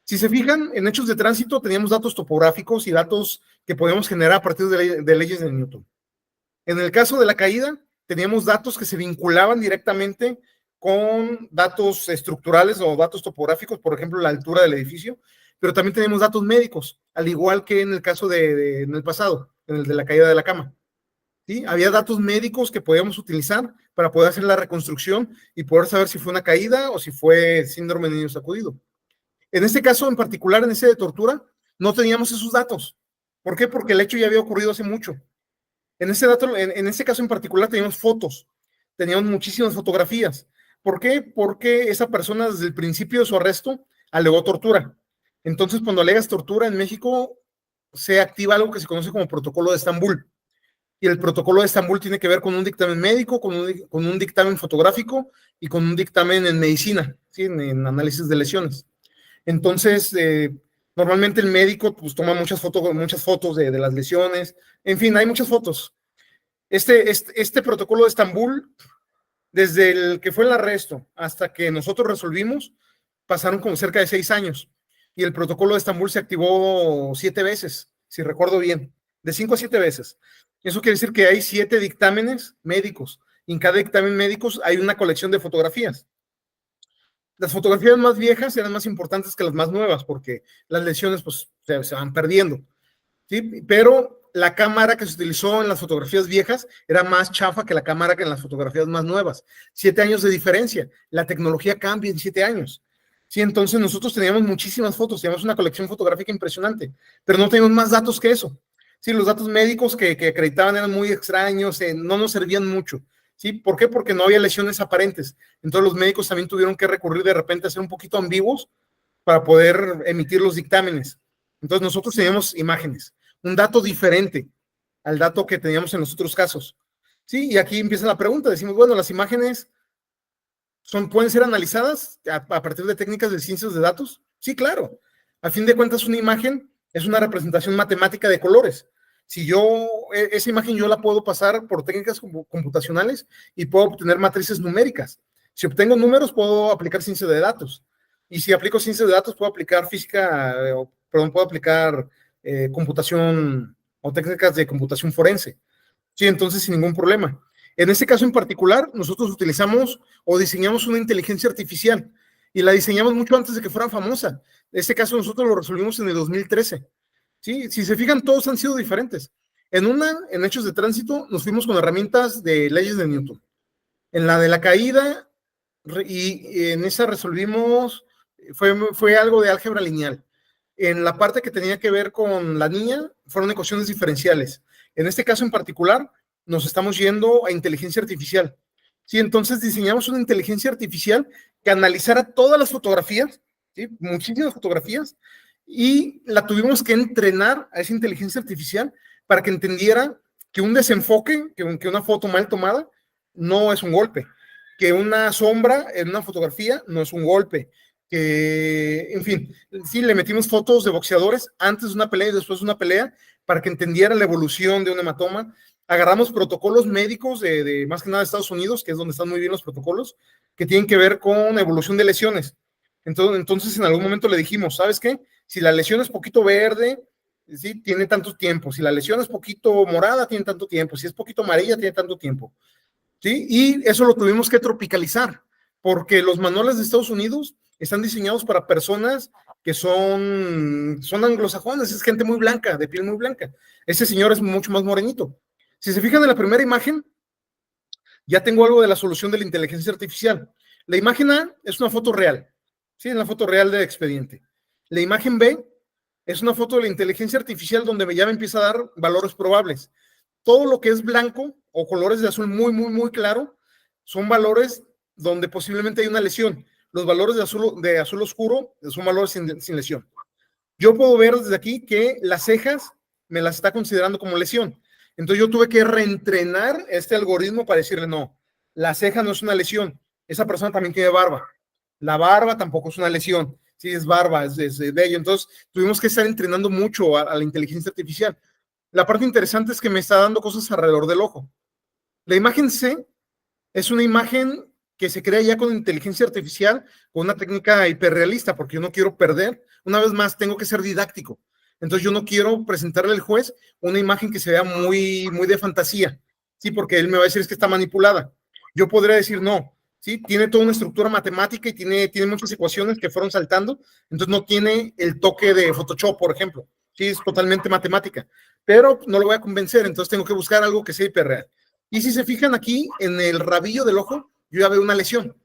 Si se fijan, en hechos de tránsito teníamos datos topográficos y datos que podemos generar a partir de leyes de Newton. En el caso de la caída, teníamos datos que se vinculaban directamente con datos estructurales o datos topográficos, por ejemplo, la altura del edificio, pero también tenemos datos médicos, al igual que en el caso en el pasado, en el de la caída de la cama. ¿Sí? Había datos médicos que podíamos utilizar para poder hacer la reconstrucción y poder saber si fue una caída o si fue síndrome de niño sacudido. En este caso en particular, en ese de tortura, no teníamos esos datos. ¿Por qué? Porque el hecho ya había ocurrido hace mucho. En ese caso en particular teníamos fotos, teníamos muchísimas fotografías. ¿Por qué? Porque esa persona desde el principio de su arresto alegó tortura. Entonces, cuando alegas tortura en México, se activa algo que se conoce como protocolo de Estambul. Y el protocolo de Estambul tiene que ver con un dictamen médico, con un dictamen fotográfico y con un dictamen en medicina, ¿sí? en análisis de lesiones. Entonces, normalmente el médico pues, toma muchas fotos de las lesiones, en fin, hay muchas fotos. Este protocolo de Estambul, desde el que fue el arresto hasta que nosotros resolvimos, pasaron como cerca de 6 años. Y el protocolo de Estambul se activó 7 veces, si recuerdo bien, de 5 a 7 veces. Eso quiere decir que hay 7 dictámenes médicos. Y en cada dictamen médico hay una colección de fotografías. Las fotografías más viejas eran más importantes que las más nuevas porque las lesiones pues, se van perdiendo. ¿Sí? Pero la cámara que se utilizó en las fotografías viejas era más chafa que la cámara que en las fotografías más nuevas. 7 años de diferencia. La tecnología cambia en 7 años. Sí, entonces nosotros teníamos muchísimas fotos, teníamos una colección fotográfica impresionante, pero no teníamos más datos que eso. Sí, los datos médicos que acreditaban eran muy extraños, no nos servían mucho. ¿Sí? ¿Por qué? Porque no había lesiones aparentes. Entonces los médicos también tuvieron que recurrir de repente a ser un poquito ambiguos para poder emitir los dictámenes. Entonces nosotros teníamos imágenes, un dato diferente al dato que teníamos en los otros casos. Sí, y aquí empieza la pregunta, decimos, bueno, las imágenes pueden ser analizadas a partir de técnicas de ciencias de datos. Sí, claro. A fin de cuentas, una imagen es una representación matemática de colores. Si esa imagen yo la puedo pasar por técnicas computacionales y puedo obtener matrices numéricas. Si obtengo números, puedo aplicar ciencia de datos. Y si aplico ciencia de datos, puedo aplicar puedo aplicar computación o técnicas de computación forense. Sí, entonces sin ningún problema. En este caso en particular, nosotros utilizamos o diseñamos una inteligencia artificial y la diseñamos mucho antes de que fuera famosa. En este caso nosotros lo resolvimos en el 2013. ¿Sí? Si se fijan, todos han sido diferentes. En hechos de tránsito, nos fuimos con herramientas de leyes de Newton. En la de la caída, y en esa resolvimos, fue algo de álgebra lineal. En la parte que tenía que ver con la niña, fueron ecuaciones diferenciales. En este caso en particular, nos estamos yendo a inteligencia artificial. Sí, entonces diseñamos una inteligencia artificial que analizara todas las fotografías, ¿sí? Muchísimas fotografías, y la tuvimos que entrenar a esa inteligencia artificial para que entendiera que un desenfoque, que una foto mal tomada no es un golpe, que una sombra en una fotografía no es un golpe, que, en fin, sí, le metimos fotos de boxeadores antes de una pelea y después de una pelea para que entendiera la evolución de un hematoma. Agarramos protocolos médicos de más que nada de Estados Unidos, que es donde están muy bien los protocolos, que tienen que ver con evolución de lesiones. Entonces en algún momento le dijimos, ¿sabes qué? Si la lesión es poquito verde, ¿sí? Tiene tanto tiempo. Si la lesión es poquito morada, tiene tanto tiempo. Si es poquito amarilla, tiene tanto tiempo. ¿Sí? Y eso lo tuvimos que tropicalizar, porque los manuales de Estados Unidos están diseñados para personas que son anglosajones, es gente muy blanca, de piel muy blanca. Ese señor es mucho más morenito. Si se fijan en la primera imagen, ya tengo algo de la solución de la inteligencia artificial. La imagen A es una foto real, ¿sí? Es la foto real del expediente. La imagen B es una foto de la inteligencia artificial donde ya me empieza a dar valores probables. Todo lo que es blanco o colores de azul muy, muy, muy claro son valores donde posiblemente hay una lesión. Los valores de azul oscuro son valores sin lesión. Yo puedo ver desde aquí que las cejas me las está considerando como lesión. Entonces yo tuve que reentrenar este algoritmo para decirle, no, la ceja no es una lesión, esa persona también tiene barba. La barba tampoco es una lesión, sí, es barba, es bello. Entonces tuvimos que estar entrenando mucho a la inteligencia artificial. La parte interesante es que me está dando cosas alrededor del ojo. La imagen C es una imagen que se crea ya con inteligencia artificial, con una técnica hiperrealista, porque yo no quiero perder. Una vez más, tengo que ser didáctico. Entonces, yo no quiero presentarle al juez una imagen que se vea muy, muy de fantasía, ¿sí? Porque él me va a decir es que está manipulada. Yo podría decir no, ¿sí? Tiene toda una estructura matemática y tiene muchas ecuaciones que fueron saltando, entonces no tiene el toque de Photoshop, por ejemplo. Sí, es totalmente matemática, pero no lo voy a convencer, entonces tengo que buscar algo que sea hiperreal. Y si se fijan aquí, en el rabillo del ojo, yo ya veo una lesión.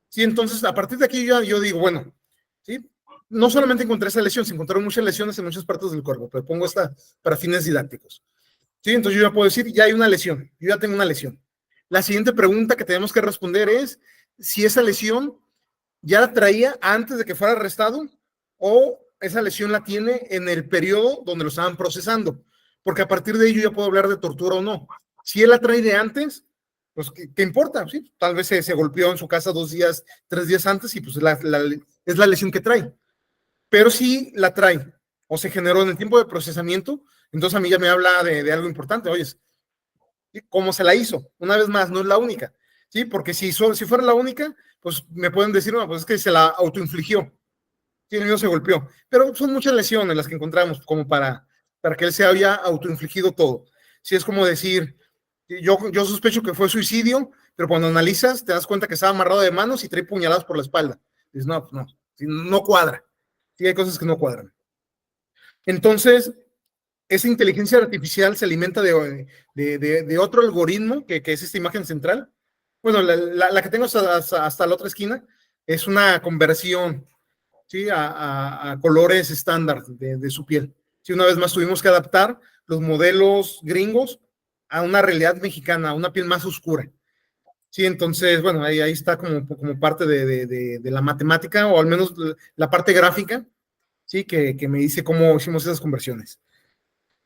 Sí, entonces a partir de aquí yo digo, bueno, ¿sí? No solamente encontré esa lesión, se encontraron muchas lesiones en muchas partes del cuerpo, pero pongo esta para fines didácticos. Sí, entonces yo ya puedo decir, ya hay una lesión, yo ya tengo una lesión. La siguiente pregunta que tenemos que responder es si esa lesión ya la traía antes de que fuera arrestado o esa lesión la tiene en el periodo donde lo estaban procesando, porque a partir de ello ya puedo hablar de tortura o no. Si él la trae de antes, pues ¿qué importa? ¿Sí? Tal vez se golpeó en su casa 2 días, 3 días antes y pues es la lesión que trae. Pero si la trae o se generó en el tiempo de procesamiento, entonces a mí ya me habla de algo importante. Oye, ¿cómo se la hizo? Una vez más, no es la única. ¿Sí? Porque si fuera la única, pues me pueden decir, no, pues es que se la autoinfligió. Sí, el mío se golpeó. Pero son muchas lesiones las que encontramos como para que él se haya autoinfligido todo. Sí, es como decir, yo sospecho que fue suicidio, pero cuando analizas te das cuenta que estaba amarrado de manos y trae puñaladas por la espalda. Dices, no, pues no, no cuadra. Sí, hay cosas que no cuadran. Entonces, esa inteligencia artificial se alimenta de otro algoritmo que es esta imagen central. Bueno, la que tengo hasta la otra esquina es una conversión, ¿sí? A colores estándar de su piel. Sí, una vez más tuvimos que adaptar los modelos gringos a una realidad mexicana, a una piel más oscura. Sí, entonces, bueno, ahí está como parte de la matemática, o al menos la parte gráfica, sí, que me dice cómo hicimos esas conversiones.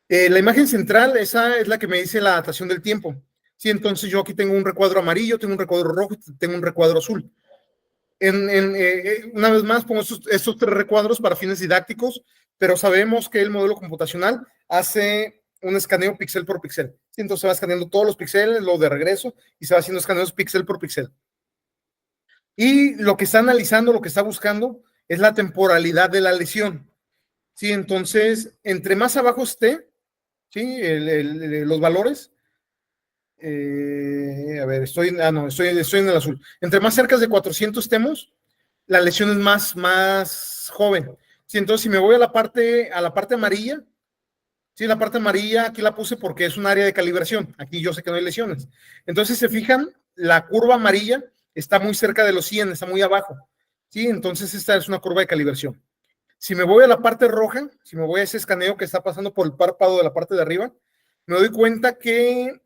La imagen central, esa es la que me dice la datación del tiempo. Sí, entonces yo aquí tengo un recuadro amarillo, tengo un recuadro rojo, tengo un recuadro azul. Una vez más, pongo estos 3 recuadros para fines didácticos, pero sabemos que el modelo computacional hace un escaneo píxel por píxel. Sí, entonces se va escaneando todos los píxeles, lo de regreso, y se va haciendo escaneos píxel por píxel. Y lo que está analizando, lo que está buscando, es la temporalidad de la lesión. Sí, entonces, entre más abajo esté, ¿sí? Los valores. A ver, estoy en el azul. Entre más cerca de 400 estemos, la lesión es más joven. Sí, entonces, si me voy a la parte amarilla, sí, la parte amarilla aquí la puse porque es un área de calibración. Aquí yo sé que no hay lesiones. Entonces, se fijan, la curva amarilla está muy cerca de los 100, está muy abajo. Sí, entonces esta es una curva de calibración. Si me voy a la parte roja, si me voy a ese escaneo que está pasando por el párpado de la parte de arriba, me doy cuenta que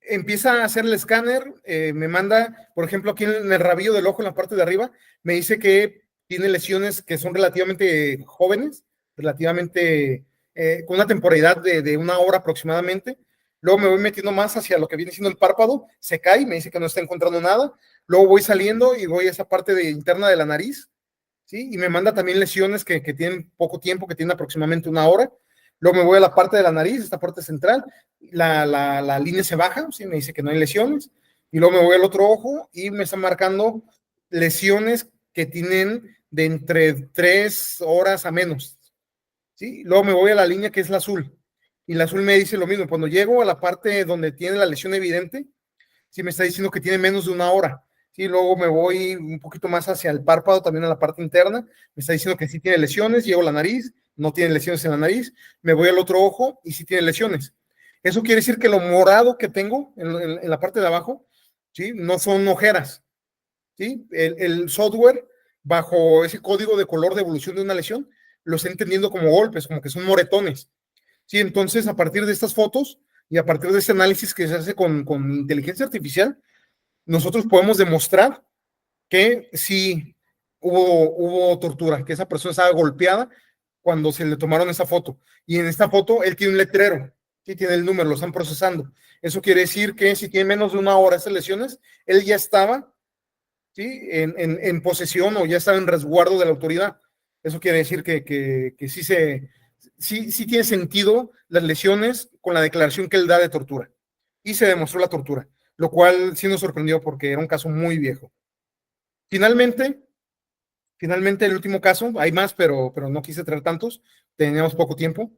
empieza a hacer el escáner, me manda, por ejemplo, aquí en el rabillo del ojo, en la parte de arriba, me dice que tiene lesiones que son relativamente jóvenes, relativamente con una temporalidad de 1 hora aproximadamente. Luego me voy metiendo más hacia lo que viene siendo el párpado, se cae, me dice que no está encontrando nada. Luego voy saliendo y voy a esa parte interna de la nariz, ¿sí? Y me manda también lesiones que tienen poco tiempo, que tienen aproximadamente 1 hora. Luego me voy a la parte de la nariz, esta parte central, la línea se baja, ¿sí? Me dice que no hay lesiones. Y luego me voy al otro ojo y me están marcando lesiones que tienen de entre 3 horas a menos, ¿sí? Luego me voy a la línea que es la azul. Y la azul me dice lo mismo. Cuando llego a la parte donde tiene la lesión evidente, sí me está diciendo que tiene menos de 1 hora. Sí, luego me voy un poquito más hacia el párpado, también a la parte interna. Me está diciendo que sí tiene lesiones. Llego a la nariz, no tiene lesiones en la nariz. Me voy al otro ojo y sí tiene lesiones. Eso quiere decir que lo morado que tengo en la parte de abajo, ¿sí? No son ojeras, ¿sí? El software, bajo ese código de color de evolución de una lesión, lo está entendiendo como golpes, como que son moretones. Sí, entonces a partir de estas fotos y a partir de este análisis que se hace con inteligencia artificial, nosotros podemos demostrar que sí hubo tortura, que esa persona estaba golpeada cuando se le tomaron esa foto. Y en esta foto él tiene un letrero, sí, tiene el número, lo están procesando. Eso quiere decir que si tiene menos de 1 hora esas lesiones, él ya estaba, ¿sí? en posesión o ya estaba en resguardo de la autoridad. Eso quiere decir que sí tiene sentido las lesiones con la declaración que él da de tortura. Y se demostró la tortura, lo cual sí nos sorprendió porque era un caso muy viejo. Finalmente, el último caso, hay más, pero no quise traer tantos, teníamos poco tiempo.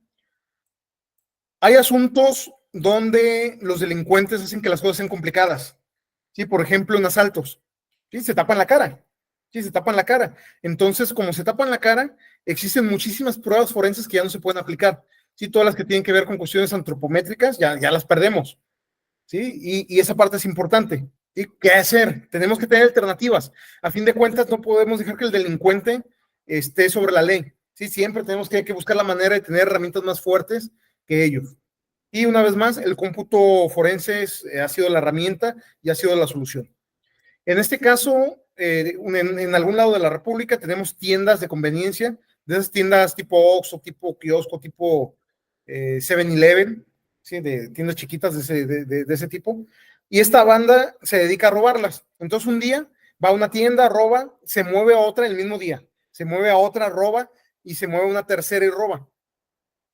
Hay asuntos donde los delincuentes hacen que las cosas sean complicadas. ¿Sí? Por ejemplo, en asaltos. ¿Sí? Se tapan la cara. Sí, se tapan la cara. Entonces, como se tapan la cara, existen muchísimas pruebas forenses que ya no se pueden aplicar. Sí, todas las que tienen que ver con cuestiones antropométricas ya las perdemos. ¿Sí? Y esa parte es importante. ¿Sí? ¿Qué hacer? Tenemos que tener alternativas. A fin de cuentas, no podemos dejar que el delincuente esté sobre la ley. ¿Sí? Siempre tenemos que buscar la manera de tener herramientas más fuertes que ellos. Y una vez más, el cómputo forense ha sido la herramienta y ha sido la solución. En este caso, en algún lado de la República tenemos tiendas de conveniencia, de esas tiendas tipo Oxxo, tipo kiosco, tipo 7-Eleven, ¿sí? De tiendas chiquitas de ese tipo. Y esta banda se dedica a robarlas. Entonces un día va a una tienda, roba, se mueve a otra el mismo día, se mueve a otra, roba, y se mueve a una tercera y roba.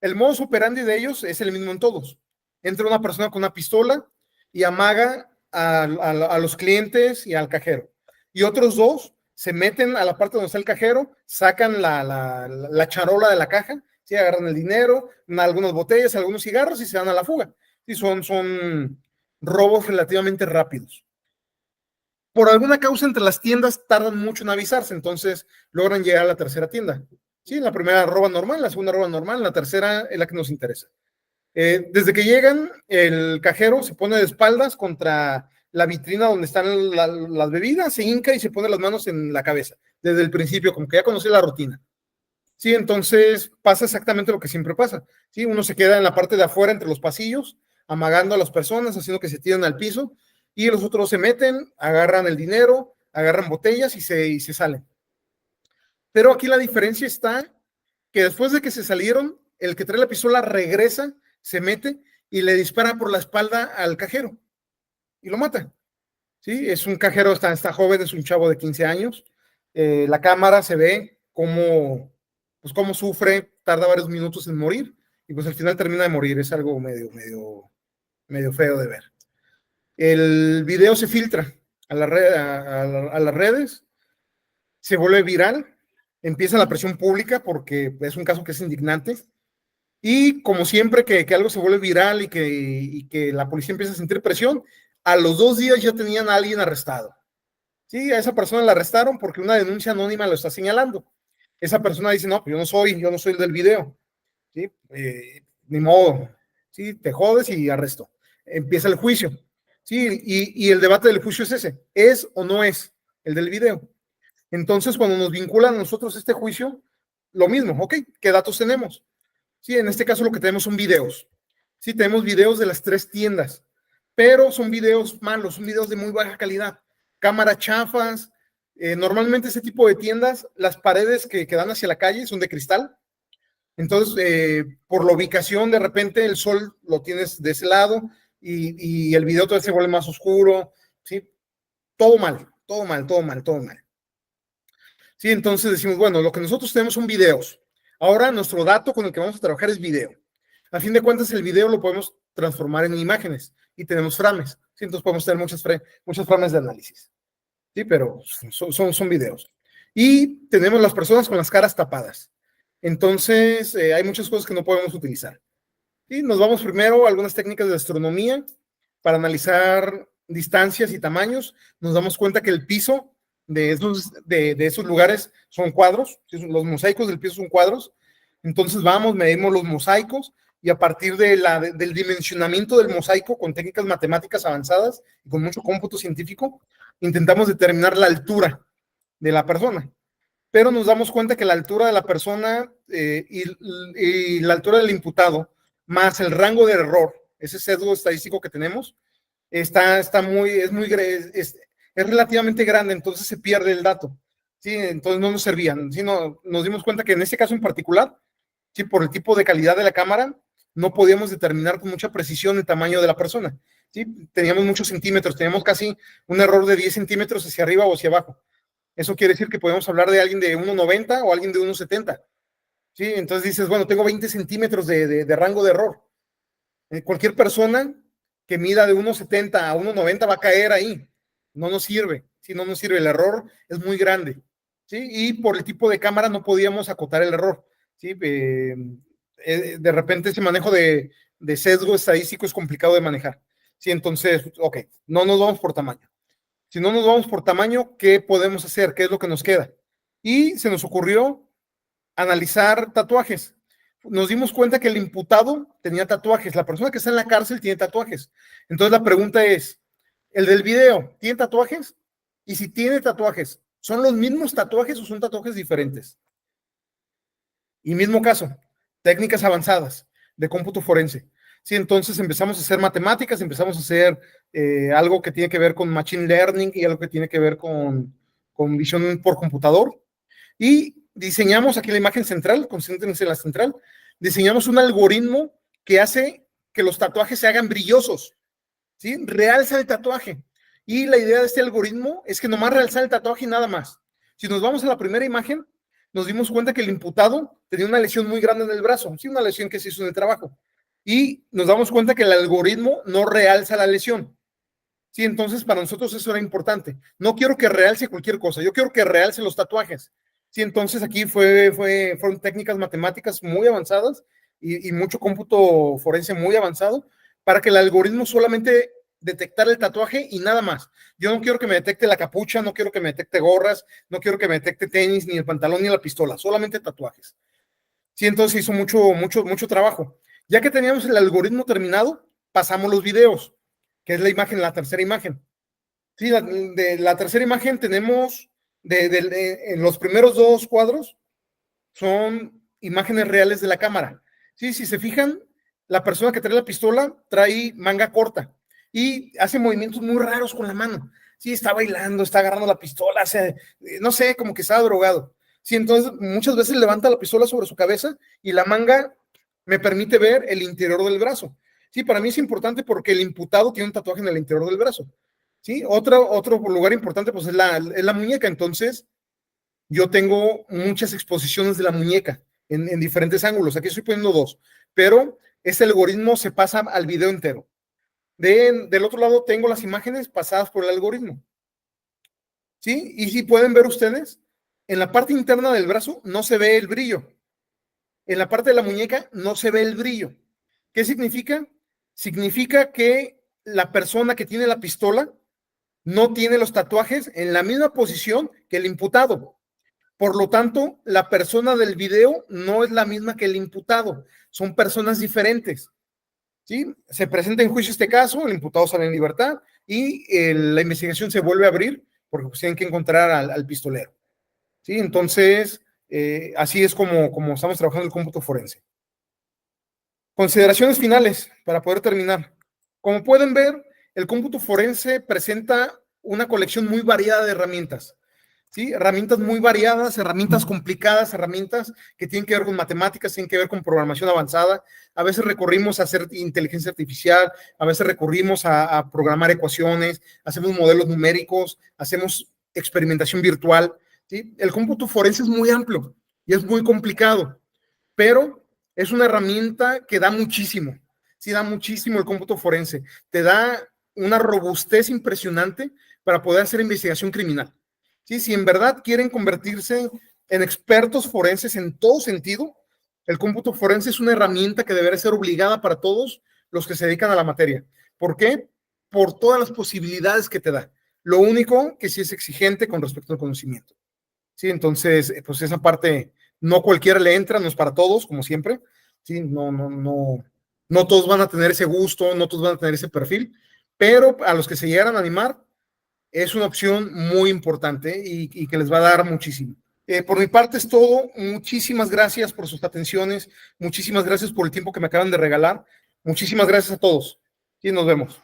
El modus operandi de ellos es el mismo en todos. Entra una persona con una pistola y amaga a los clientes y al cajero. Y otros dos se meten a la parte donde está el cajero, sacan la charola de la caja, ¿sí? Agarran el dinero, algunas botellas, algunos cigarros y se dan a la fuga. ¿Sí? Son robos relativamente rápidos. Por alguna causa entre las tiendas tardan mucho en avisarse, entonces logran llegar a la tercera tienda. Sí, la primera roba normal, la segunda roba normal, la tercera es la que nos interesa. Desde que llegan, el cajero se pone de espaldas contra la vitrina donde están las bebidas, se hinca y se pone las manos en la cabeza, desde el principio, como que ya conoce la rutina. Sí, entonces pasa exactamente lo que siempre pasa. Sí, uno se queda en la parte de afuera entre los pasillos, amagando a las personas, haciendo que se tiren al piso, y los otros se meten, agarran el dinero, agarran botellas y se salen. Pero aquí la diferencia está que después de que se salieron, el que trae la pistola regresa, se mete y le dispara por la espalda al cajero y lo mata. Sí, es un cajero, está joven, es un chavo de 15 años. La cámara se ve cómo sufre, tarda varios minutos en morir y pues al final termina de morir. Es algo medio feo de ver. El video se filtra a las redes, se vuelve viral, empieza la presión pública porque es un caso que es indignante. Y como siempre que algo se vuelve viral y que la policía empieza a sentir presión, a los 2 días ya tenían a alguien arrestado. Sí, a esa persona la arrestaron porque una denuncia anónima lo está señalando. Esa persona dice, no, pues yo no soy el del video. ¿Sí? Ni modo. Sí, te jodes y arresto. Empieza el juicio. Sí, y el debate del juicio es ese. ¿Es o no es el del video? Entonces, cuando nos vinculan a nosotros este juicio, lo mismo, ok, ¿qué datos tenemos? Sí, en este caso lo que tenemos son videos. Sí, tenemos videos de las 3 tiendas, pero son videos malos, son videos de muy baja calidad. Cámaras chafas, Normalmente ese tipo de tiendas, las paredes que dan hacia la calle son de cristal. Entonces, por la ubicación, de repente el sol lo tienes de ese lado y el video todavía se vuelve más oscuro, ¿sí? Todo mal, todo mal, todo mal, todo mal. Sí, entonces decimos, bueno, lo que nosotros tenemos son videos. Ahora nuestro dato con el que vamos a trabajar es video. A fin de cuentas, el video lo podemos transformar en imágenes y tenemos frames. ¿Sí? Entonces podemos tener muchos frames de análisis. Sí, pero son videos. Y tenemos las personas con las caras tapadas. Entonces, hay muchas cosas que no podemos utilizar. Y nos vamos primero a algunas técnicas de astronomía para distancias y tamaños. Nos damos cuenta que el piso de esos lugares son cuadros, los mosaicos del piso son cuadros. Entonces vamos, medimos los mosaicos y a partir del dimensionamiento del mosaico con técnicas matemáticas avanzadas y con mucho cómputo científico, intentamos determinar la altura de la persona. Pero nos damos cuenta que la altura de la persona y la altura del imputado, más el rango de error, ese sesgo estadístico que tenemos, es relativamente grande, entonces se pierde el dato. ¿Sí? Entonces no nos servían. ¿Sí? No, nos dimos cuenta que en este caso en particular, ¿sí? Por el tipo de calidad de la cámara, no podíamos determinar con mucha precisión el tamaño de la persona. ¿Sí? Teníamos muchos centímetros, teníamos casi un error de 10 centímetros hacia arriba o hacia abajo. Eso quiere decir que podemos hablar de alguien de 1,90 o alguien de 1,70. ¿Sí? Entonces dices, bueno, tengo 20 centímetros de rango de error. Cualquier persona que mida de 1,70 a 1,90 va a caer ahí. No nos sirve. ¿Sí? No nos sirve. El error es muy grande. ¿Sí? Y por el tipo de cámara no podíamos acotar el error. ¿Sí? De repente ese manejo de sesgo estadístico es complicado de manejar. ¿Sí? Entonces, ok, no nos vamos por tamaño. Si no nos vamos por tamaño, ¿qué podemos hacer? ¿Qué es lo que nos queda? Y se nos ocurrió analizar tatuajes. Nos dimos cuenta que el imputado tenía tatuajes, la persona que está en la cárcel tiene tatuajes. Entonces la pregunta es, ¿el del video tiene tatuajes? Y si tiene tatuajes, ¿son los mismos tatuajes o son tatuajes diferentes? Y mismo caso, técnicas avanzadas de cómputo forense. Sí, entonces empezamos a hacer matemáticas, empezamos a hacer algo que tiene que ver con machine learning y algo que tiene que ver con visión por computador. Y diseñamos aquí la imagen central, concéntrense en la central, diseñamos un algoritmo que hace que los tatuajes se hagan brillosos, ¿sí? Realza el tatuaje. Y la idea de este algoritmo es que nomás realza el tatuaje y nada más. Si nos vamos a la primera imagen, nos dimos cuenta que el imputado tenía una lesión muy grande en el brazo, sí, una lesión que se hizo en el trabajo. Y nos damos cuenta que el algoritmo no realza la lesión. Sí, entonces para nosotros eso era importante. No quiero que realce cualquier cosa, yo quiero que realce los tatuajes. Sí, entonces aquí fueron técnicas matemáticas muy avanzadas y mucho cómputo forense muy avanzado para que el algoritmo solamente detectara el tatuaje y nada más. Yo no quiero que me detecte la capucha, no quiero que me detecte gorras, no quiero que me detecte tenis, ni el pantalón, ni la pistola, solamente tatuajes. Sí, entonces hizo mucho trabajo. Ya que teníamos el algoritmo terminado, pasamos los videos, que es la tercera imagen. Sí, de la tercera imagen tenemos, en los primeros dos cuadros, son imágenes reales de la cámara. Sí, si se fijan, la persona que trae la pistola trae manga corta y hace movimientos muy raros con la mano. Sí, está bailando, está agarrando la pistola, no sé, como que está drogado. Sí, entonces muchas veces levanta la pistola sobre su cabeza y la manga me permite ver el interior del brazo. Sí, para mí es importante porque el imputado tiene un tatuaje en el interior del brazo. Sí, otro lugar importante pues es la muñeca. Entonces, yo tengo muchas exposiciones de la muñeca en diferentes ángulos. Aquí estoy poniendo dos, pero este algoritmo se pasa al video entero. Del otro lado tengo las imágenes pasadas por el algoritmo. ¿Sí? Y si pueden ver ustedes, en la parte interna del brazo no se ve el brillo. En la parte de la muñeca no se ve el brillo. ¿Qué significa? Significa que la persona que tiene la pistola no tiene los tatuajes en la misma posición que el imputado. Por lo tanto, la persona del video no es la misma que el imputado, son personas diferentes. ¿Sí? Se presenta en juicio este caso, el imputado sale en libertad y la investigación se vuelve a abrir porque pues, tienen que encontrar al pistolero. ¿Sí? Entonces, así es como estamos trabajando el cómputo forense. Consideraciones finales para poder terminar. Como pueden ver, el cómputo forense presenta una colección muy variada de herramientas. ¿sí? Herramientas muy variadas, herramientas complicadas, herramientas que tienen que ver con matemáticas, tienen que ver con programación avanzada. A veces recurrimos a hacer inteligencia artificial, a veces recurrimos a programar ecuaciones, hacemos modelos numéricos, hacemos experimentación virtual, ¿sí? El cómputo forense es muy amplio y es muy complicado, pero es una herramienta que da muchísimo. Sí, da muchísimo el cómputo forense. Te da una robustez impresionante para poder hacer investigación criminal. Sí, si en verdad quieren convertirse en expertos forenses en todo sentido, el cómputo forense es una herramienta que debería ser obligada para todos los que se dedican a la materia. ¿Por qué? Por todas las posibilidades que te da. Lo único que sí es exigente con respecto al conocimiento. Sí, entonces, pues esa parte no cualquiera le entra, no es para todos, como siempre. Sí, no todos van a tener ese gusto, no todos van a tener ese perfil, pero a los que se llegaran a animar, es una opción muy importante y que les va a dar muchísimo. Por mi parte es todo. Muchísimas gracias por sus atenciones. Muchísimas gracias por el tiempo que me acaban de regalar. Muchísimas gracias a todos. Y nos vemos.